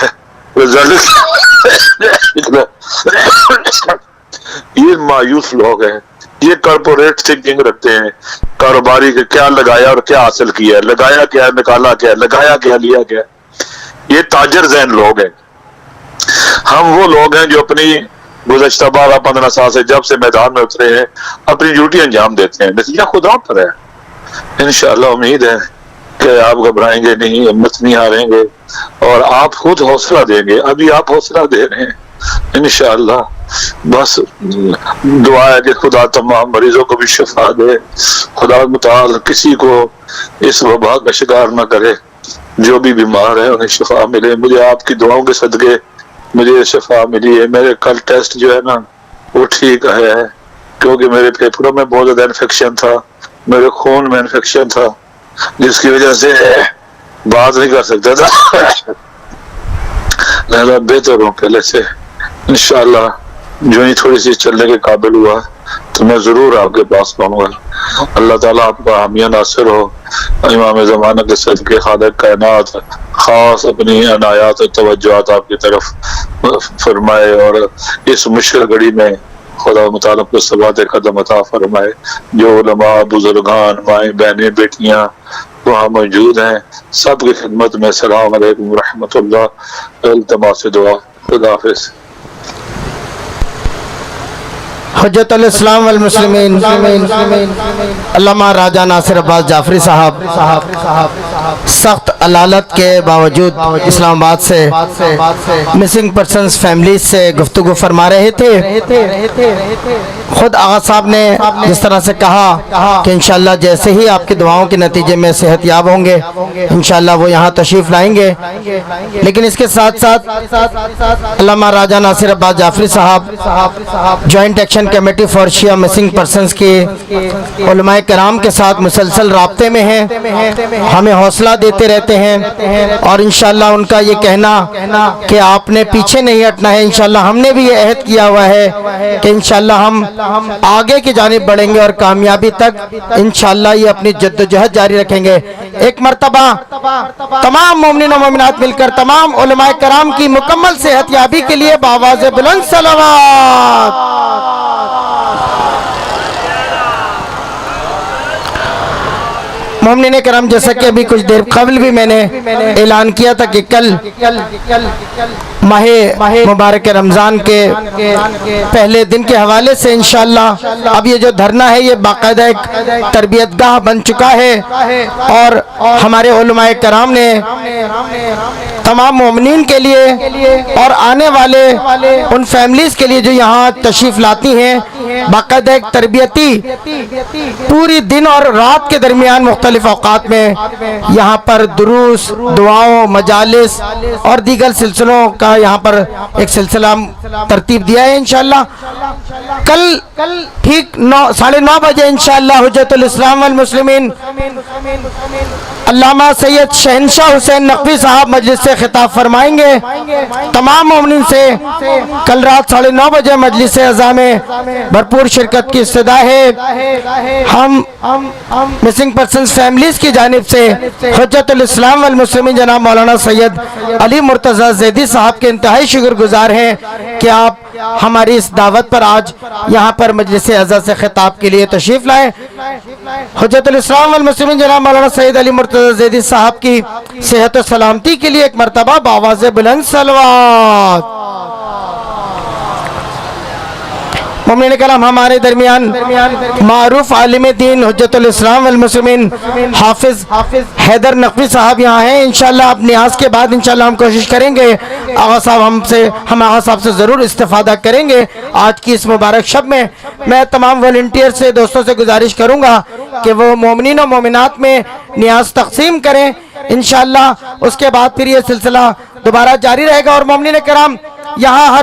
یہ مایوس لوگ ہیں، یہ کارپوریٹ تھنکنگ رکھتے ہیں، کاروباری کے کیا لگایا اور کیا حاصل کیا ہے، لگایا کیا ہے، نکالا کیا ہے، لگایا کیا لیا کیا. یہ تاجر ذہن لوگ ہیں. ہم وہ لوگ ہیں جو اپنی گزشتہ 12-15 سال سے جب سے میدان میں اترے ہیں اپنی ڈیوٹی انجام دیتے ہیں. نتیجہ خدا پر ہے. انشاءاللہ امید ہے کہ آپ گھبرائیں گے نہیں، ہمت نہیں ہاریں گے، اور آپ خود حوصلہ دیں گے. ابھی آپ حوصلہ دے رہے ہیں. انشاءاللہ بس دعا ہے کہ خدا تمام مریضوں کو بھی شفا دے، خدا متعال کسی کو اس وبا کا شکار نہ کرے. جو بھی بیمار ہے انہیں شفا ملے. مجھے آپ کی دعاؤں کے صدقے مجھے شفا ملی ہے. میرے کل ٹیسٹ جو ہے نا وہ ٹھیک ہے، کیونکہ میرے پھیپھڑوں میں بہت زیادہ انفیکشن تھا، میرے خون میں انفیکشن تھا، جس کی وجہ سے بات نہیں کر سکتا تھا. لہذا بہتر ہوں پہلے سے. انشاءاللہ جو ہی تھوڑی سی چلنے کے قابل ہوا تو میں ضرور آپ کے پاس پہنچوں گا. اللہ تعالیٰ آپ کا حامی ناصر ہو. امام زمانہ کے صدقے خالق کائنات خاص اپنی عنایات اور توجہات آپ کی طرف فرمائے، اور اس مشکل گھڑی میں خدا متعال کو ثبات قدم عطا فرمائے. جو علماء، بزرگان، مائیں، بہنیں، بیٹیاں وہاں موجود ہیں سب کی خدمت میں السلام علیکم ورحمۃ اللہ. التماس دعا. خدا حافظ. حجت الاسلام والمسلمین علامہ راجہ ناصر عباس جعفری صاحب سخت علالت کے باوجود اسلام آباد سے مسنگ پرسنز فیملیز سے گفتگو فرما رہے تھے۔ خود آغا صاحب نے جس طرح سے کہا کہ انشاءاللہ جیسے ہی آپ کی دعاؤں کے نتیجے میں صحت یاب ہوں گے انشاءاللہ وہ یہاں تشریف لائیں گے، لیکن اس کے ساتھ ساتھ علامہ راجہ ناصر Abbas Jafri sahab joint action committee for Shia missing persons کے علماء کرام کے ساتھ مسلسل رابطے میں ہیں، ہمیں حوصلہ دیتے رہتے ہیں، اور انشاءاللہ ان کا یہ کہنا کہ آپ نے پیچھے نہیں ہٹنا ہے، انشاءاللہ ہم نے بھی یہ عہد کیا ہوا ہے کہ انشاءاللہ ہم آگے کی جانب بڑھیں گے اور کامیابی تک انشاءاللہ یہ اپنی جدوجہد جاری رکھیں گے۔ ایک مرتبہ تمام مومنین و مومنات مل کر تمام علماء کرام کی مکمل صحت یابی کے لیے بآواز بلند صلوات۔ مومنین کرام، جیسا کہ ابھی کچھ دیر قبل بھی میں نے اعلان کیا تھا کہ کل ماہ مبارک رمضان کے پہلے دن کے حوالے سے انشاءاللہ اب یہ جو دھرنا ہے یہ باقاعدہ ایک تربیت گاہ بن چکا ہے، اور ہمارے علماء کرام نے تمام مومنین کے لیے اور آنے والے ان فیملیز کے لیے جو یہاں تشریف لاتی ہیں باقاعدہ ایک تربیتی پوری دن اور رات کے درمیان مختلف اوقات میں یہاں پر دروس، دعاؤں، مجالس اور دیگر سلسلوں کا یہاں پر ایک سلسلہ ترتیب دیا ہے۔ انشاءاللہ کل ٹھیک 9:30 بجے انشاءاللہ حجت الاسلام والمسلمین علامہ سید شہنشاہ حسین نقوی صاحب مجلس سے خطاب فرمائیں گے۔ تمام مومنین سے کل رات 9:30 بجے مجلس اعزاء میں بھرپور شرکت کی استدعا ہے۔ ہم مسنگ پرسنز فیملیز کی جانب سے حجت الاسلام والمسلمین جناب مولانا سید علی مرتضی زیدی صاحب کے انتہائی شکر گزار ہیں کہ آپ ہماری اس دعوت پر آج یہاں پر مجلس اعزاء سے خطاب کے لیے تشریف لائیں۔ حجت الاسلام والمسلمین جناب مولانا سید علی مرتضی زیدی صاحب کی صحت و سلامتی کے لیے ایک مرتبہ بآواز بلند صلوات۔ مومنین کرام، ہمارے درمیان معروف عالم دین حجت الاسلام والمسلمین حافظ حیدر نقوی صاحب یہاں ہیں۔ انشاءاللہ اب نیاز کے بعد انشاءاللہ ہم کوشش کریں گے آغا صاحب ہم آغا صاحب سے ضرور استفادہ کریں گے آج کی اس مبارک شب میں۔ میں تمام والنٹیئر سے دوستوں سے گزارش کروں گا کہ وہ مومنین و مومنات میں نیاز تقسیم کریں انشاءاللہ، اس کے بعد پھر یہ سلسلہ دوبارہ جاری رہے گا۔ اور مومنین کرام، یہاں